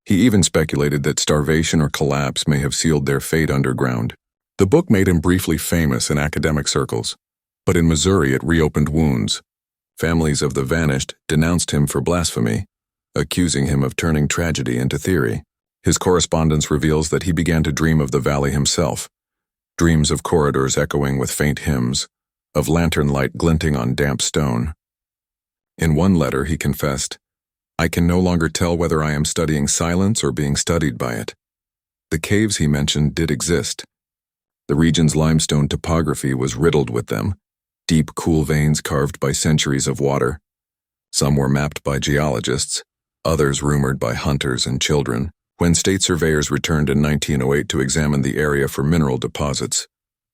He even speculated that starvation or collapse may have sealed their fate underground. The book made him briefly famous in academic circles, but in Missouri it reopened wounds. Families of the vanished denounced him for blasphemy, accusing him of turning tragedy into theory. His correspondence reveals that he began to dream of the valley himself, dreams of corridors echoing with faint hymns, of lantern light glinting on damp stone. In one letter he confessed, "I can no longer tell whether I am studying silence or being studied by it." The caves he mentioned did exist. The region's limestone topography was riddled with them, deep, cool veins carved by centuries of water. Some were mapped by geologists, others rumored by hunters and children. When state surveyors returned in 1908 to examine the area for mineral deposits,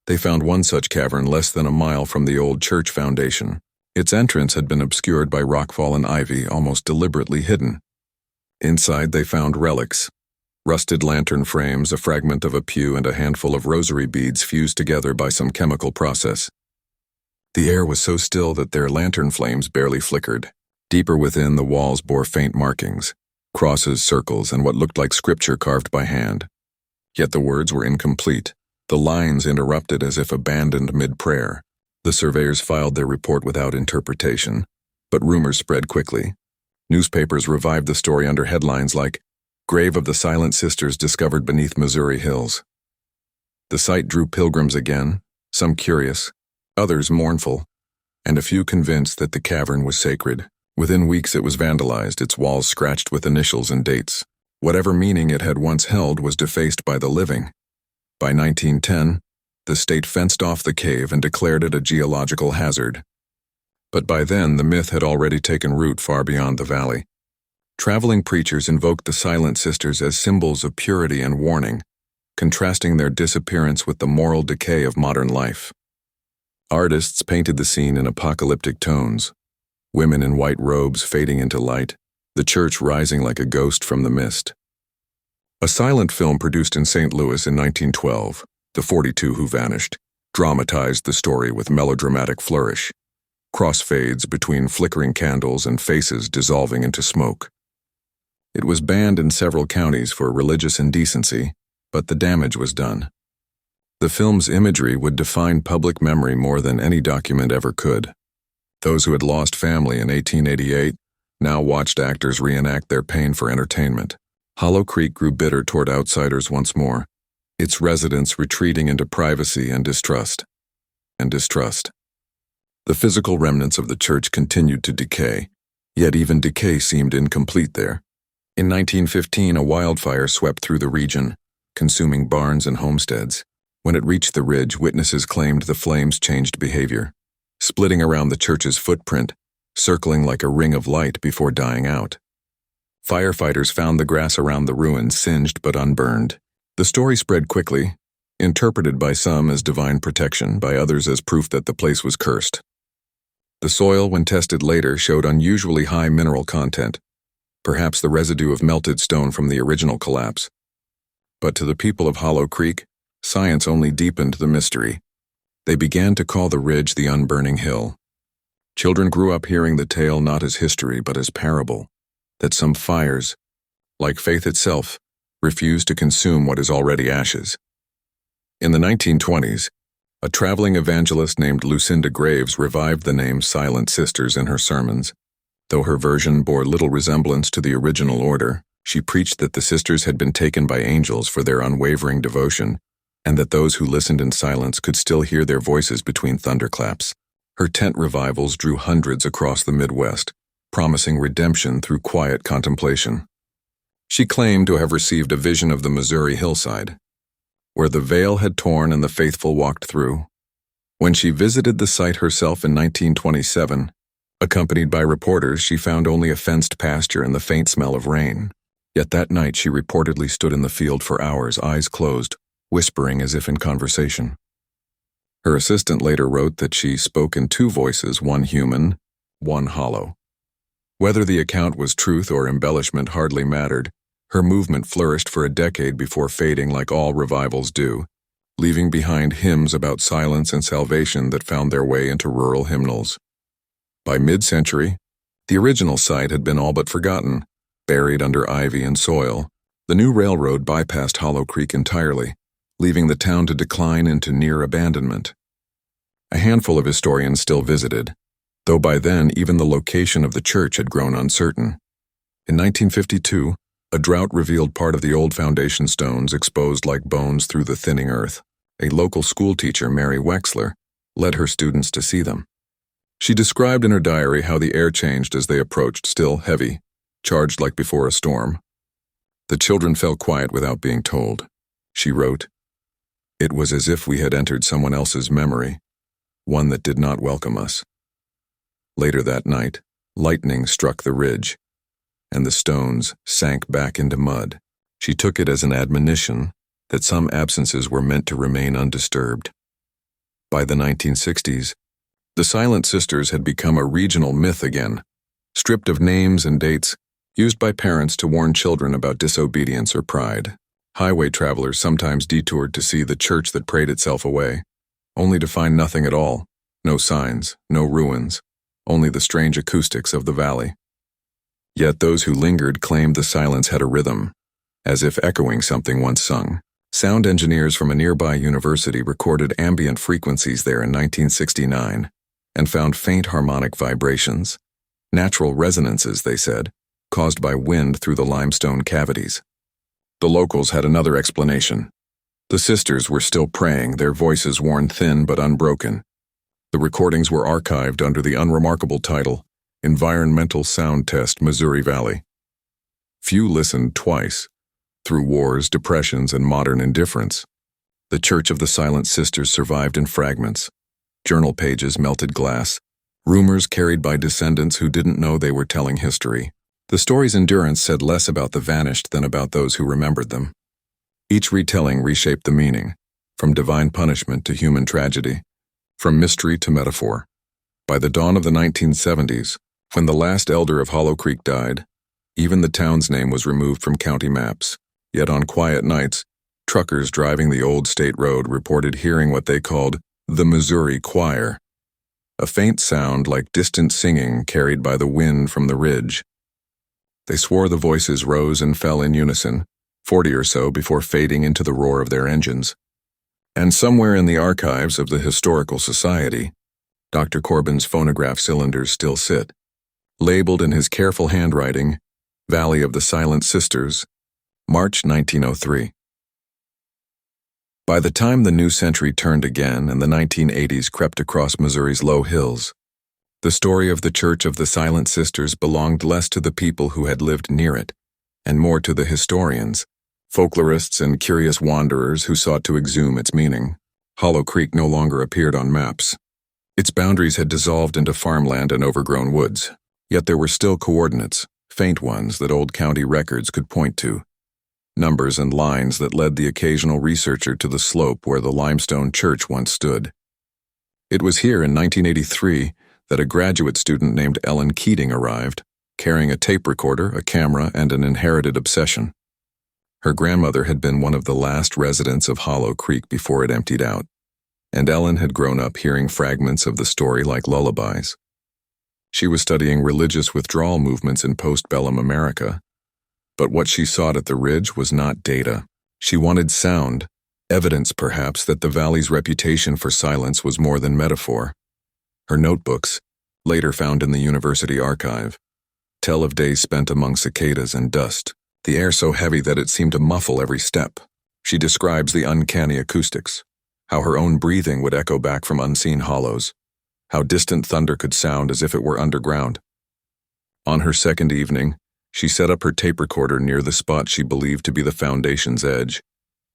they found one such cavern less than a mile from the old church foundation. Its entrance had been obscured by rockfall and ivy, almost deliberately hidden. Inside they found relics: rusted lantern frames, a fragment of a pew, and a handful of rosary beads fused together by some chemical process. The air was so still that their lantern flames barely flickered. Deeper within, the walls bore faint markings: crosses, circles, and what looked like scripture carved by hand. Yet the words were incomplete, the lines interrupted as if abandoned mid-prayer. The surveyors filed their report without interpretation, but rumors spread quickly. Newspapers revived the story under headlines like, "Grave of the Silent Sisters discovered beneath Missouri hills." The site drew pilgrims again, some curious, others mournful, and a few convinced that the cavern was sacred. Within weeks it was vandalized, its walls scratched with initials and dates. Whatever meaning it had once held was defaced by the living. By 1910, the state fenced off the cave and declared it a geological hazard. But by then, the myth had already taken root far beyond the valley. Traveling preachers invoked the Silent Sisters as symbols of purity and warning, contrasting their disappearance with the moral decay of modern life. Artists painted the scene in apocalyptic tones: women in white robes fading into light, the church rising like a ghost from the mist. A silent film produced in St. Louis in 1912, The 42 Who Vanished, dramatized the story with melodramatic flourish, crossfades between flickering candles and faces dissolving into smoke. It was banned in several counties for religious indecency, but the damage was done. The film's imagery would define public memory more than any document ever could. Those who had lost family in 1888 now watched actors reenact their pain for entertainment. Hollow Creek grew bitter toward outsiders once more, its residents retreating into privacy and distrust. The physical remnants of the church continued to decay, yet even decay seemed incomplete there. In 1915, a wildfire swept through the region, consuming barns and homesteads. When it reached the ridge, witnesses claimed the flames changed behavior, splitting around the church's footprint, circling like a ring of light before dying out. Firefighters found the grass around the ruins singed but unburned. The story spread quickly, interpreted by some as divine protection, by others as proof that the place was cursed. The soil, when tested later, showed unusually high mineral content, perhaps the residue of melted stone from the original collapse. But to the people of Hollow Creek, science only deepened the mystery. They began to call the ridge the Unburning Hill. Children grew up hearing the tale not as history but as parable, that some fires, like faith itself, refuse to consume what is already ashes. In the 1920s, a traveling evangelist named Lucinda Graves revived the name Silent Sisters in her sermons. Though her version bore little resemblance to the original order, She preached that the sisters had been taken by angels for their unwavering devotion, and that those who listened in silence could still hear their voices between thunderclaps. Her tent revivals drew hundreds across the Midwest, promising redemption through quiet contemplation. She claimed to have received a vision of the Missouri hillside, where the veil had torn and the faithful walked through. When she visited the site herself in 1927, accompanied by reporters, she found only a fenced pasture and the faint smell of rain. Yet that night she reportedly stood in the field for hours, eyes closed, whispering as if in conversation. Her assistant later wrote that she spoke in two voices, one human, one hollow. Whether the account was truth or embellishment hardly mattered. Her movement flourished for a decade before fading like all revivals do, leaving behind hymns about silence and salvation that found their way into rural hymnals. By mid-century, the original site had been all but forgotten, buried under ivy and soil. The new railroad bypassed Hollow Creek entirely, leaving the town to decline into near abandonment. A handful of historians still visited, though by then even the location of the church had grown uncertain. In 1952, a drought revealed part of the old foundation stones exposed like bones through the thinning earth. A local schoolteacher, Mary Wexler, led her students to see them. She described in her diary how the air changed as they approached, still heavy, charged like before a storm. The children fell quiet without being told. She wrote, "It was as if we had entered someone else's memory, one that did not welcome us." Later that night, lightning struck the ridge, and the stones sank back into mud. She took it as an admonition that some absences were meant to remain undisturbed. By the 1960s, the Silent Sisters had become a regional myth again, stripped of names and dates, used by parents to warn children about disobedience or pride. Highway travelers sometimes detoured to see the church that prayed itself away, only to find nothing at all, no signs, no ruins, only the strange acoustics of the valley. Yet those who lingered claimed the silence had a rhythm, as if echoing something once sung. Sound engineers from a nearby university recorded ambient frequencies there in 1969 and found faint harmonic vibrations, natural resonances, they said, caused by wind through the limestone cavities. The locals had another explanation. The sisters were still praying, their voices worn thin but unbroken. The recordings were archived under the unremarkable title, Environmental Sound Test, Missouri Valley. Few listened twice, through wars, depressions, and modern indifference. The Church of the Silent Sisters survived in fragments, journal pages, melted glass, rumors carried by descendants who didn't know they were telling history. The story's endurance said less about the vanished than about those who remembered them. Each retelling reshaped the meaning, from divine punishment to human tragedy, from mystery to metaphor. By the dawn of the 1970s, when the last elder of Hollow Creek died, even the town's name was removed from county maps. Yet on quiet nights, truckers driving the old state road reported hearing what they called the Missouri Choir, a faint sound like distant singing carried by the wind from the ridge. They swore the voices rose and fell in unison, 40 or so before fading into the roar of their engines. And somewhere in the archives of the Historical Society, Dr. Corbin's phonograph cylinders still sit, labeled in his careful handwriting, Valley of the Silent Sisters, March 1903. By the time the new century turned again and the 1980s crept across Missouri's low hills, the story of the Church of the Silent Sisters belonged less to the people who had lived near it, and more to the historians, folklorists, and curious wanderers who sought to exhume its meaning. Hollow Creek no longer appeared on maps. Its boundaries had dissolved into farmland and overgrown woods, yet there were still coordinates, faint ones that old county records could point to, numbers and lines that led the occasional researcher to the slope where the limestone church once stood. It was here in 1983 that a graduate student named Ellen Keating arrived, carrying a tape recorder, a camera, and an inherited obsession. Her grandmother had been one of the last residents of Hollow Creek before it emptied out, and Ellen had grown up hearing fragments of the story like lullabies. She was studying religious withdrawal movements in postbellum America, but what she sought at the ridge was not data. She wanted sound, evidence perhaps that the valley's reputation for silence was more than metaphor. Her notebooks, later found in the university archive, tell of days spent among cicadas and dust, the air so heavy that it seemed to muffle every step. She describes the uncanny acoustics, how her own breathing would echo back from unseen hollows, how distant thunder could sound as if it were underground. On her second evening, she set up her tape recorder near the spot she believed to be the foundation's edge,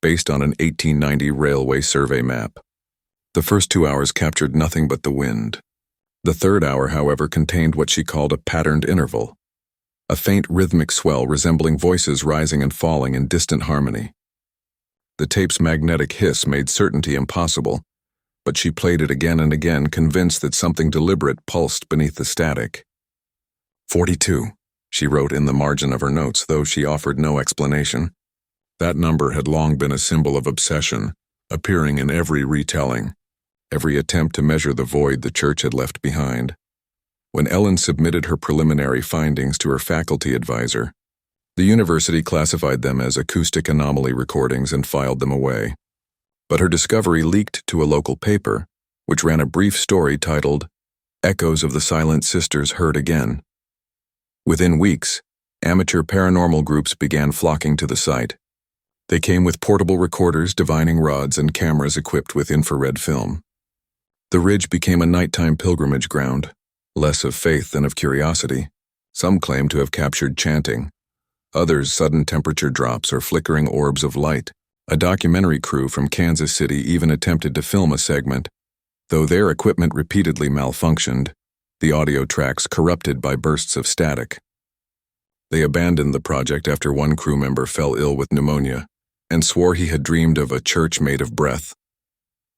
based on an 1890 railway survey map. The first 2 hours captured nothing but the wind. The third hour, however, contained what she called a patterned interval, a faint rhythmic swell resembling voices rising and falling in distant harmony. The tape's magnetic hiss made certainty impossible, but she played it again and again, convinced that something deliberate pulsed beneath the static. 42, she wrote in the margin of her notes, though she offered no explanation. That number had long been a symbol of obsession, appearing in every retelling, every attempt to measure the void the church had left behind. When Ellen submitted her preliminary findings to her faculty advisor, the university classified them as acoustic anomaly recordings and filed them away. But her discovery leaked to a local paper, which ran a brief story titled, "Echoes of the Silent Sisters Heard Again." Within weeks, amateur paranormal groups began flocking to the site. They came with portable recorders, divining rods, and cameras equipped with infrared film. The ridge became a nighttime pilgrimage ground, less of faith than of curiosity. Some claimed to have captured chanting, others sudden temperature drops or flickering orbs of light. A documentary crew from Kansas City even attempted to film a segment, though their equipment repeatedly malfunctioned, the audio tracks corrupted by bursts of static. They abandoned the project after one crew member fell ill with pneumonia and swore he had dreamed of a church made of breath.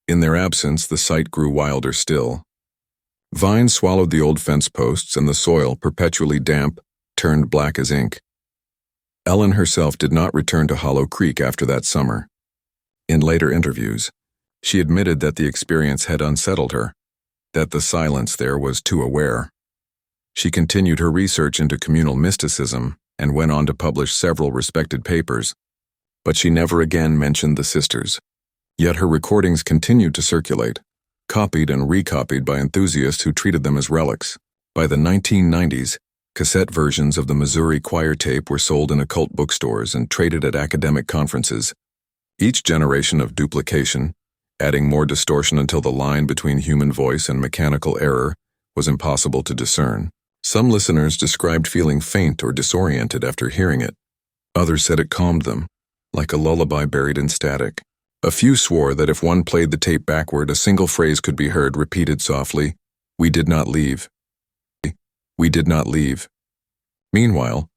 In their absence, the site grew wilder still. Vines swallowed the old fence posts, and the soil, perpetually damp, turned black as ink. Ellen herself did not return to Hollow Creek after that summer. In later interviews, she admitted that the experience had unsettled her, that the silence there was too aware. She continued her research into communal mysticism and went on to publish several respected papers, but she never again mentioned the sisters. Yet her recordings continued to circulate, copied and recopied by enthusiasts who treated them as relics. By the 1990s, cassette versions of the Missouri choir tape were sold in occult bookstores and traded at academic conferences. Each generation of duplication, adding more distortion until the line between human voice and mechanical error was impossible to discern. Some listeners described feeling faint or disoriented after hearing it. Others said it calmed them, like a lullaby buried in static. A few swore that if one played the tape backward, a single phrase could be heard repeated softly, "We did not leave. We did not leave." Meanwhile,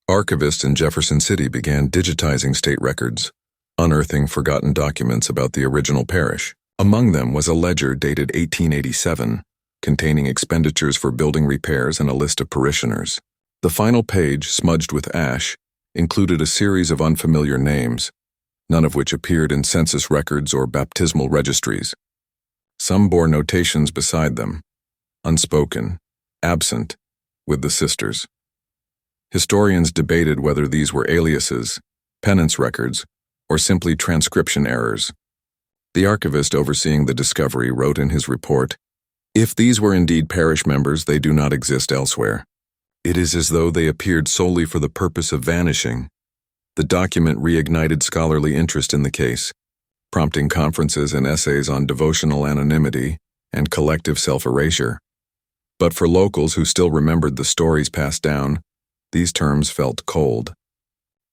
archivists in Jefferson City began digitizing state records, unearthing forgotten documents about the original parish. Among them was a ledger dated 1887, containing expenditures for building repairs and a list of parishioners. The final page, smudged with ash, included a series of unfamiliar names, none of which appeared in census records or baptismal registries. Some bore notations beside them, unspoken, absent, with the sisters. Historians debated whether these were aliases, penance records, or simply transcription errors. The archivist overseeing the discovery wrote in his report, "If these were indeed parish members, they do not exist elsewhere. It is as though they appeared solely for the purpose of vanishing." The document reignited scholarly interest in the case, prompting conferences and essays on devotional anonymity and collective self-erasure. But for locals who still remembered the stories passed down, these terms felt cold.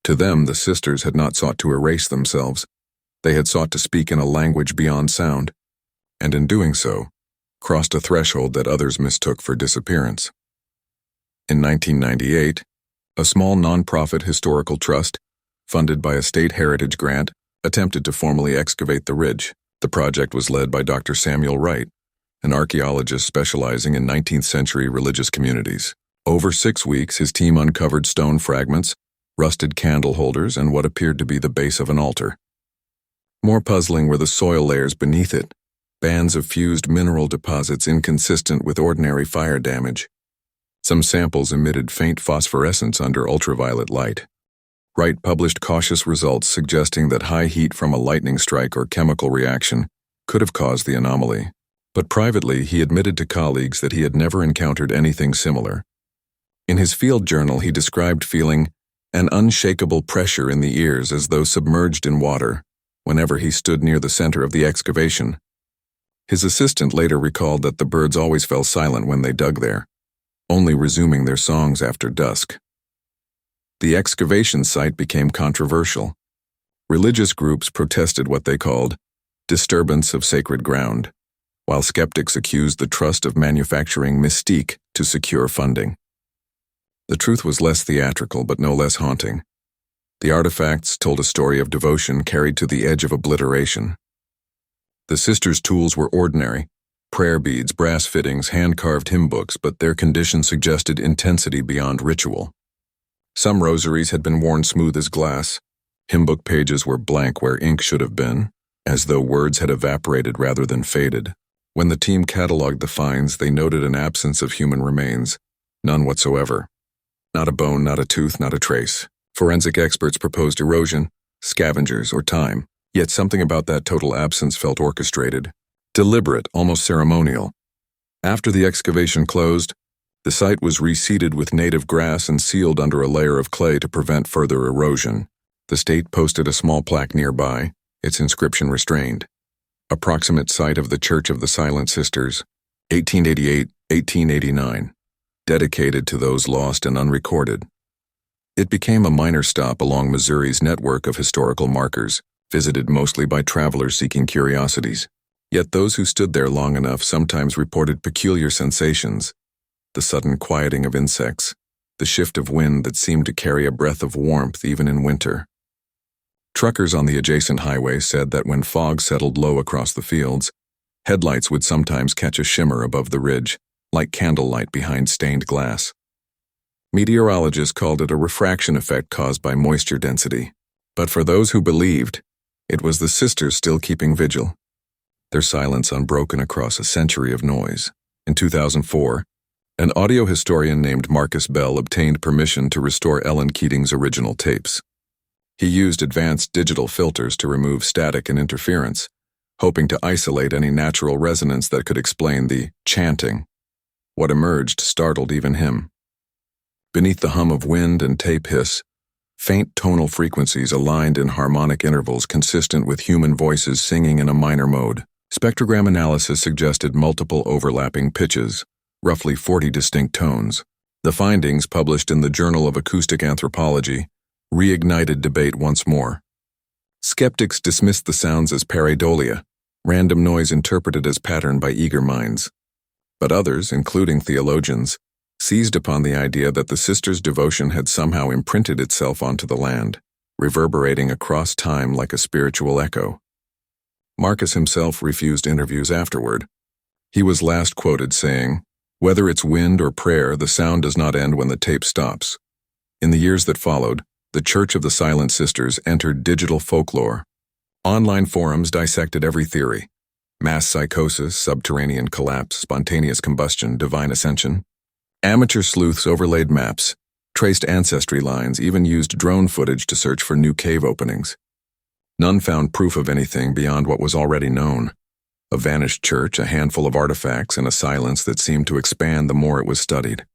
To them, the sisters had not sought to erase themselves. They had sought to speak in a language beyond sound, and in doing so, crossed a threshold that others mistook for disappearance. In 1998, a small nonprofit historical trust, funded by a state heritage grant, attempted to formally excavate the ridge. The project was led by Dr. Samuel Wright, an archaeologist specializing in 19th century religious communities. Over 6 weeks, his team uncovered stone fragments, rusted candle holders, and what appeared to be the base of an altar. More puzzling were the soil layers beneath it, bands of fused mineral deposits inconsistent with ordinary fire damage. Some samples emitted faint phosphorescence under ultraviolet light. Wright published cautious results suggesting that high heat from a lightning strike or chemical reaction could have caused the anomaly. But privately, he admitted to colleagues that he had never encountered anything similar. In his field journal, he described feeling an unshakable pressure in the ears as though submerged in water, whenever he stood near the center of the excavation. His assistant later recalled that the birds always fell silent when they dug there, only resuming their songs after dusk. The excavation site became controversial. Religious groups protested what they called disturbance of sacred ground, while skeptics accused the trust of manufacturing mystique to secure funding. The truth was less theatrical but no less haunting. The artifacts told a story of devotion carried to the edge of obliteration. The sisters' tools were ordinary, prayer beads, brass fittings, hand-carved hymn books, but their condition suggested intensity beyond ritual. Some rosaries had been worn smooth as glass. Hymn book pages were blank where ink should have been, as though words had evaporated rather than faded. When the team cataloged the finds, they noted an absence of human remains, none whatsoever. Not a bone, not a tooth, not a trace. Forensic experts proposed erosion, scavengers, or time, yet something about that total absence felt orchestrated, deliberate, almost ceremonial. After the excavation closed, the site was reseeded with native grass and sealed under a layer of clay to prevent further erosion. The state posted a small plaque nearby, its inscription restrained. Approximate site of the Church of the Silent Sisters, 1888-1889, dedicated to those lost and unrecorded. It became a minor stop along Missouri's network of historical markers, visited mostly by travelers seeking curiosities. Yet those who stood there long enough sometimes reported peculiar sensations: the sudden quieting of insects, the shift of wind that seemed to carry a breath of warmth even in winter. Truckers on the adjacent highway said that when fog settled low across the fields, headlights would sometimes catch a shimmer above the ridge, like candlelight behind stained glass. Meteorologists called it a refraction effect caused by moisture density. But for those who believed, it was the sisters still keeping vigil, their silence unbroken across a century of noise. In 2004, an audio historian named Marcus Bell obtained permission to restore Ellen Keating's original tapes. He used advanced digital filters to remove static and interference, hoping to isolate any natural resonance that could explain the chanting. What emerged startled even him. Beneath the hum of wind and tape hiss, faint tonal frequencies aligned in harmonic intervals consistent with human voices singing in a minor mode. Spectrogram analysis suggested multiple overlapping pitches, roughly 40 distinct tones. The findings, published in the Journal of Acoustic Anthropology, reignited debate once more. Skeptics dismissed the sounds as pareidolia, random noise interpreted as pattern by eager minds. But others, including theologians, seized upon the idea that the sisters' devotion had somehow imprinted itself onto the land, reverberating across time like a spiritual echo. Marcus himself refused interviews afterward. He was last quoted saying, "Whether it's wind or prayer, the sound does not end when the tape stops." In the years that followed, the Church of the Silent Sisters entered digital folklore. Online forums dissected every theory: mass psychosis, subterranean collapse, spontaneous combustion, divine ascension. Amateur sleuths overlaid maps, traced ancestry lines, even used drone footage to search for new cave openings. None found proof of anything beyond what was already known: a vanished church, a handful of artifacts, and a silence that seemed to expand the more it was studied.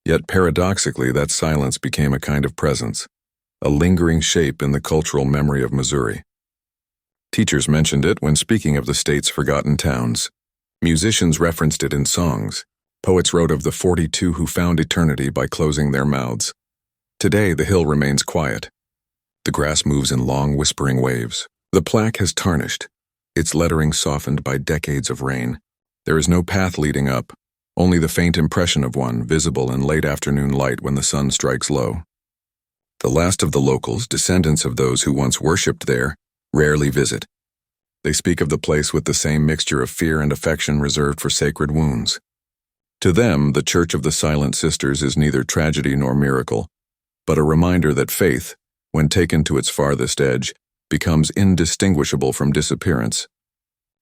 Yet paradoxically, that silence became a kind of presence, a lingering shape in the cultural memory of Missouri. Teachers mentioned it when speaking of the state's forgotten towns. Musicians referenced it in songs. Poets wrote of the 42 who found eternity by closing their mouths. Today, the hill remains quiet. The grass moves in long, whispering waves. The plaque has tarnished, its lettering softened by decades of rain. There is no path leading up, only the faint impression of one, visible in late afternoon light when the sun strikes low. The last of the locals, descendants of those who once worshipped there, rarely visit. They speak of the place with the same mixture of fear and affection reserved for sacred wounds. To them, the Church of the Silent Sisters is neither tragedy nor miracle, but a reminder that faith, when taken to its farthest edge, becomes indistinguishable from disappearance.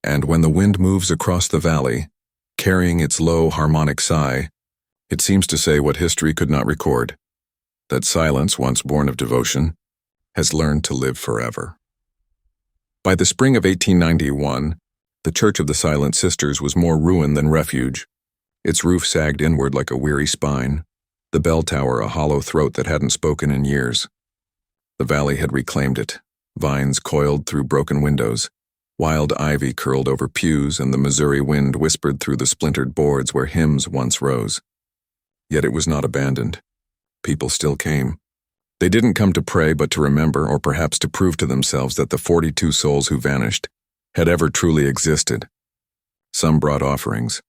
And when the wind moves across the valley, carrying its low harmonic sigh, it seems to say what history could not record: that silence, once born of devotion, has learned to live forever. By the spring of 1891, the Church of the Silent Sisters was more ruin than refuge. Its roof sagged inward like a weary spine. The bell tower a hollow throat that hadn't spoken in years. The valley had reclaimed it. Vines coiled through broken windows. Wild ivy curled over pews, and the Missouri wind whispered through the splintered boards where hymns once rose. Yet it was not abandoned. People still came. They didn't come to pray but to remember, or perhaps to prove to themselves that the 42 souls who vanished had ever truly existed. Some brought offerings.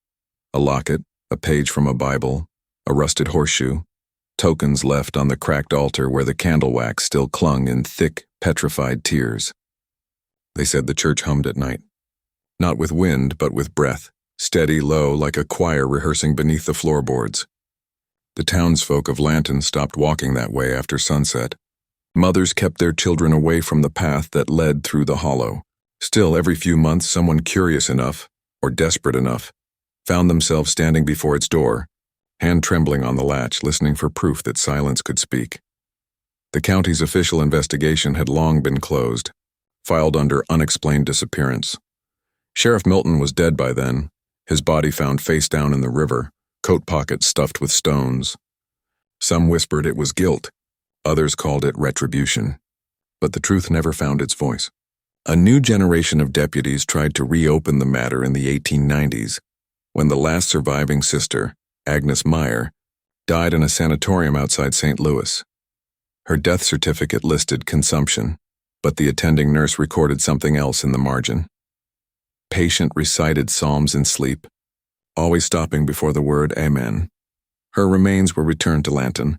A locket, a page from a Bible, a rusted horseshoe, tokens left on the cracked altar where the candle wax still clung in thick, petrified tears. They said the church hummed at night. Not with wind, but with breath, steady, low, like a choir rehearsing beneath the floorboards. The townsfolk of Lanton stopped walking that way after sunset. Mothers kept their children away from the path that led through the hollow. Still, every few months, someone curious enough, or desperate enough, found themselves standing before its door, hand trembling on the latch, listening for proof that silence could speak. The county's official investigation had long been closed, filed under unexplained disappearance. Sheriff Milton was dead by then, his body found face down in the river, coat pockets stuffed with stones. Some whispered it was guilt, others called it retribution. But the truth never found its voice. A new generation of deputies tried to reopen the matter in the 1890s, when the last surviving sister, Agnes Meyer, died in a sanatorium outside St. Louis. Her death certificate listed consumption, but the attending nurse recorded something else in the margin. Patient recited psalms in sleep, always stopping before the word Amen. Her remains were returned to Lanton,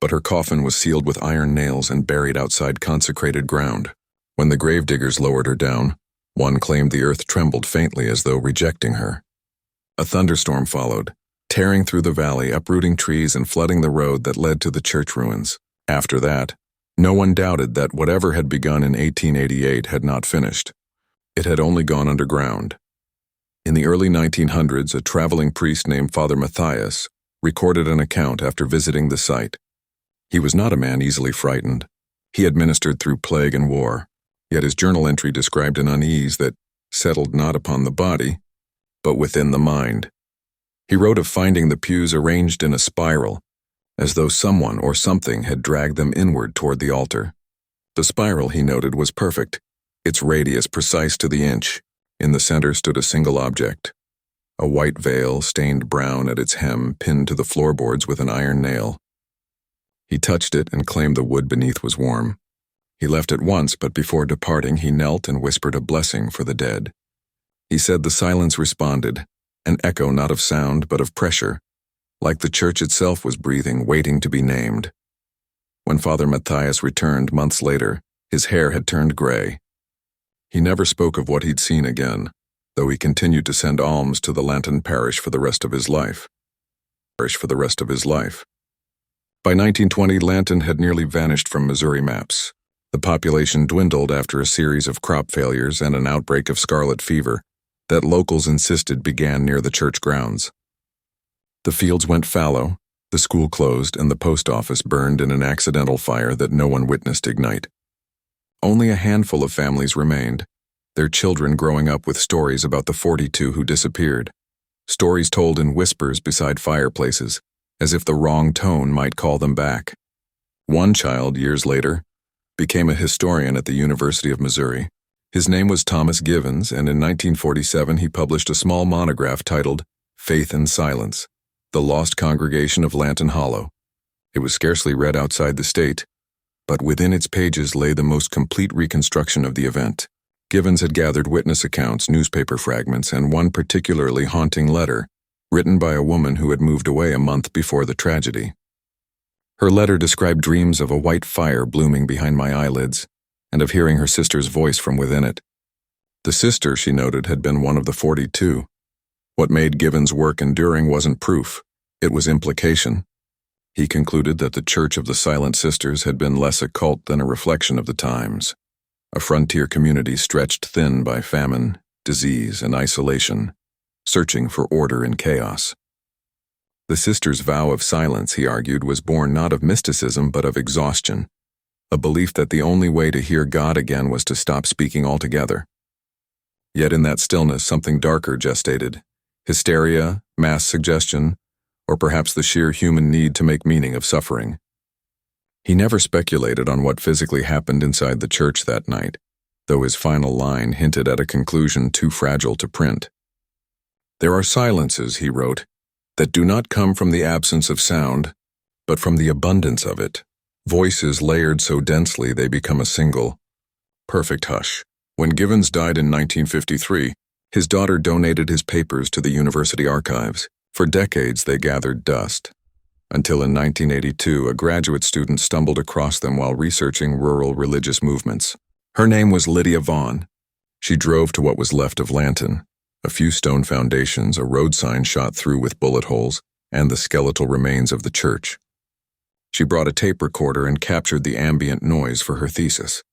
but her coffin was sealed with iron nails and buried outside consecrated ground. When the gravediggers lowered her down, one claimed the earth trembled faintly as though rejecting her. A thunderstorm followed, tearing through the valley, uprooting trees and flooding the road that led to the church ruins. After that, no one doubted that whatever had begun in 1888 had not finished. It had only gone underground. In the early 1900s, a traveling priest named Father Matthias recorded an account after visiting the site. He was not a man easily frightened. He had ministered through plague and war, yet his journal entry described an unease that settled not upon the body, but within the mind. He wrote of finding the pews arranged in a spiral, as though someone or something had dragged them inward toward the altar. The spiral, he noted, was perfect, its radius precise to the inch. In the center stood a single object, a white veil stained brown at its hem pinned to the floorboards with an iron nail. He touched it and claimed the wood beneath was warm. He left at once, but before departing he knelt and whispered a blessing for the dead. He said the silence responded, an echo not of sound but of pressure, like the church itself was breathing, waiting to be named. When Father Matthias returned months later, his hair had turned gray. He never spoke of what he'd seen again, though he continued to send alms to the Lanton parish for the rest of his life. By 1920, Lanton had nearly vanished from Missouri maps. The population dwindled after a series of crop failures and an outbreak of scarlet fever that locals insisted began near the church grounds. The fields went fallow, the school closed, and the post office burned in an accidental fire that no one witnessed ignite. Only a handful of families remained, their children growing up with stories about the 42 who disappeared, stories told in whispers beside fireplaces, as if the wrong tone might call them back. One child, years later, became a historian at the University of Missouri. His name was Thomas Givens, and in 1947 he published a small monograph titled Faith and Silence, The Lost Congregation of Lanton Hollow. It was scarcely read outside the state, but within its pages lay the most complete reconstruction of the event. Givens had gathered witness accounts, newspaper fragments, and one particularly haunting letter, written by a woman who had moved away a month before the tragedy. Her letter described dreams of a white fire blooming behind my eyelids, and of hearing her sister's voice from within it. The sister, she noted, had been one of the 42. What made Givens' work enduring wasn't proof, it was implication. He concluded that the Church of the Silent Sisters had been less a cult than a reflection of the times, a frontier community stretched thin by famine, disease, and isolation, searching for order in chaos. The sisters' vow of silence, he argued, was born not of mysticism but of exhaustion, a belief that the only way to hear God again was to stop speaking altogether. Yet in that stillness something darker gestated, hysteria, mass suggestion, or perhaps the sheer human need to make meaning of suffering. He never speculated on what physically happened inside the church that night, though his final line hinted at a conclusion too fragile to print. "There are silences," he wrote, "that do not come from the absence of sound, but from the abundance of it. Voices layered so densely they become a single, perfect hush." When Givens died in 1953, his daughter donated his papers to the university archives. For decades they gathered dust, until in 1982 a graduate student stumbled across them while researching rural religious movements. Her name was Lydia Vaughn. She drove to what was left of Lanton, a few stone foundations, a road sign shot through with bullet holes, and the skeletal remains of the church. She brought a tape recorder and captured the ambient noise for her thesis.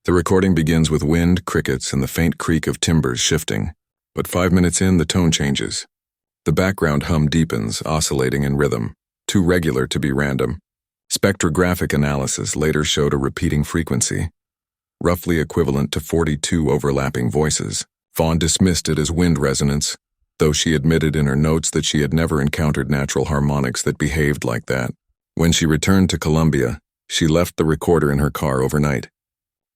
The recording begins with wind, crickets, and the faint creak of timbers shifting, but 5 minutes in, the tone changes. The background hum deepens, oscillating in rhythm, too regular to be random. Spectrographic analysis later showed a repeating frequency, roughly equivalent to 42 overlapping voices. Vaughn dismissed it as wind resonance, though she admitted in her notes that she had never encountered natural harmonics that behaved like that. When she returned to Columbia, she left the recorder in her car overnight.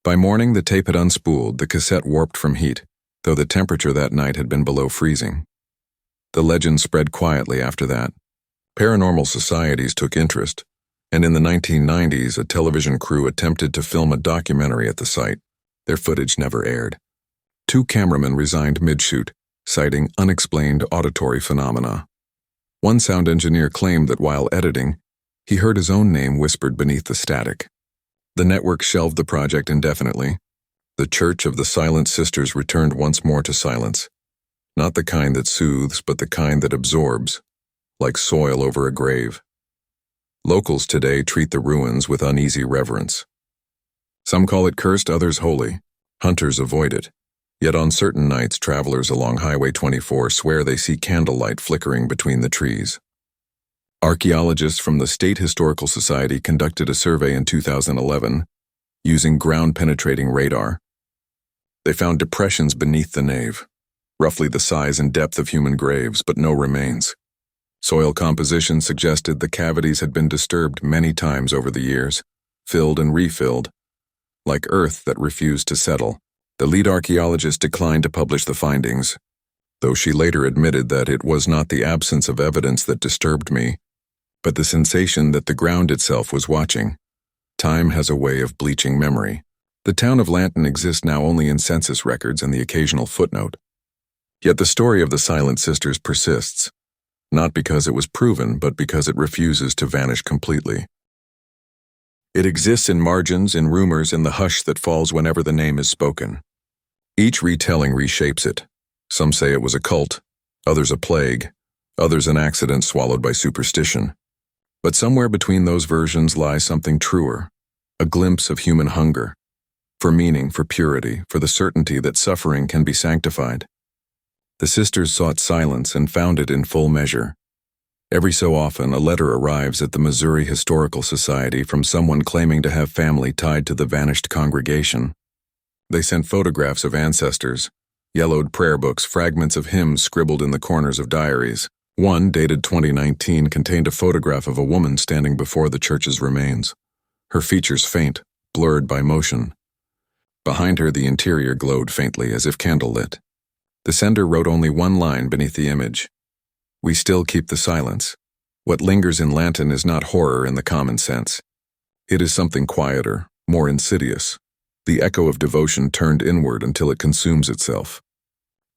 By morning, the tape had unspooled, the cassette warped from heat, though the temperature that night had been below freezing. The legend spread quietly after that. Paranormal societies took interest, and in the 1990s, a television crew attempted to film a documentary at the site. Their footage never aired. 2 cameramen resigned mid-shoot, citing unexplained auditory phenomena. One sound engineer claimed that while editing, he heard his own name whispered beneath the static. The network shelved the project indefinitely. The Church of the Silent Sisters returned once more to silence. Not the kind that soothes, but the kind that absorbs, like soil over a grave. Locals today treat the ruins with uneasy reverence. Some call it cursed, others holy. Hunters avoid it. Yet on certain nights, travelers along Highway 24 swear they see candlelight flickering between the trees. Archaeologists from the State Historical Society conducted a survey in 2011 using ground-penetrating radar. They found depressions beneath the nave, roughly the size and depth of human graves, but no remains. Soil composition suggested the cavities had been disturbed many times over the years, filled and refilled, like earth that refused to settle. The lead archaeologist declined to publish the findings, though she later admitted that it was not the absence of evidence that disturbed me, but the sensation that the ground itself was watching. Time has a way of bleaching memory. The town of Lanton exists now only in census records and the occasional footnote. Yet the story of the Silent Sisters persists, not because it was proven, but because it refuses to vanish completely. It exists in margins, in rumors, in the hush that falls whenever the name is spoken. Each retelling reshapes it. Some say it was a cult, others a plague, others an accident swallowed by superstition. But somewhere between those versions lies something truer, a glimpse of human hunger, for meaning, for purity, for the certainty that suffering can be sanctified. The sisters sought silence and found it in full measure. Every so often, a letter arrives at the Missouri Historical Society from someone claiming to have family tied to the vanished congregation. They sent photographs of ancestors, yellowed prayer books, fragments of hymns scribbled in the corners of diaries. One, dated 2019, contained a photograph of a woman standing before the church's remains, her features faint, blurred by motion. Behind her, the interior glowed faintly, as if candlelit. The sender wrote only one line beneath the image: "We still keep the silence. What lingers in Lanton is not horror in the common sense. It is something quieter, more insidious, the echo of devotion turned inward until it consumes itself."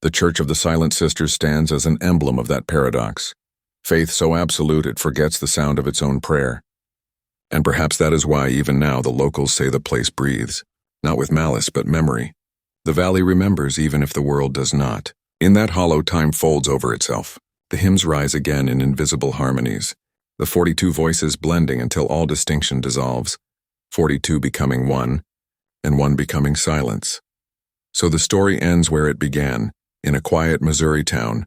The Church of the Silent Sisters stands as an emblem of that paradox. Faith so absolute it forgets the sound of its own prayer. And perhaps that is why even now the locals say the place breathes, not with malice but memory. The valley remembers even if the world does not. In that hollow, time folds over itself. The hymns rise again in invisible harmonies, the 42 voices blending until all distinction dissolves, 42 becoming one, and one becoming silence. So the story ends where it began, in a quiet Missouri town,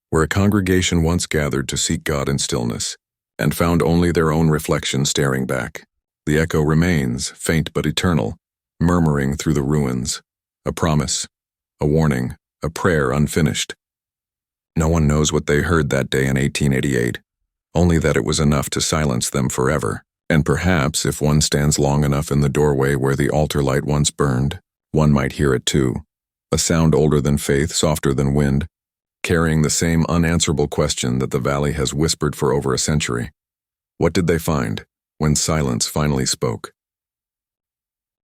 where a congregation once gathered to seek God in stillness, and found only their own reflection staring back. The echo remains, faint but eternal, murmuring through the ruins, a promise, a warning, a prayer unfinished. No one knows what they heard that day in 1888, only that it was enough to silence them forever. And perhaps, if one stands long enough in the doorway where the altar light once burned, one might hear it too. A sound older than faith, softer than wind, carrying the same unanswerable question that the valley has whispered for over a century. What did they find when silence finally spoke?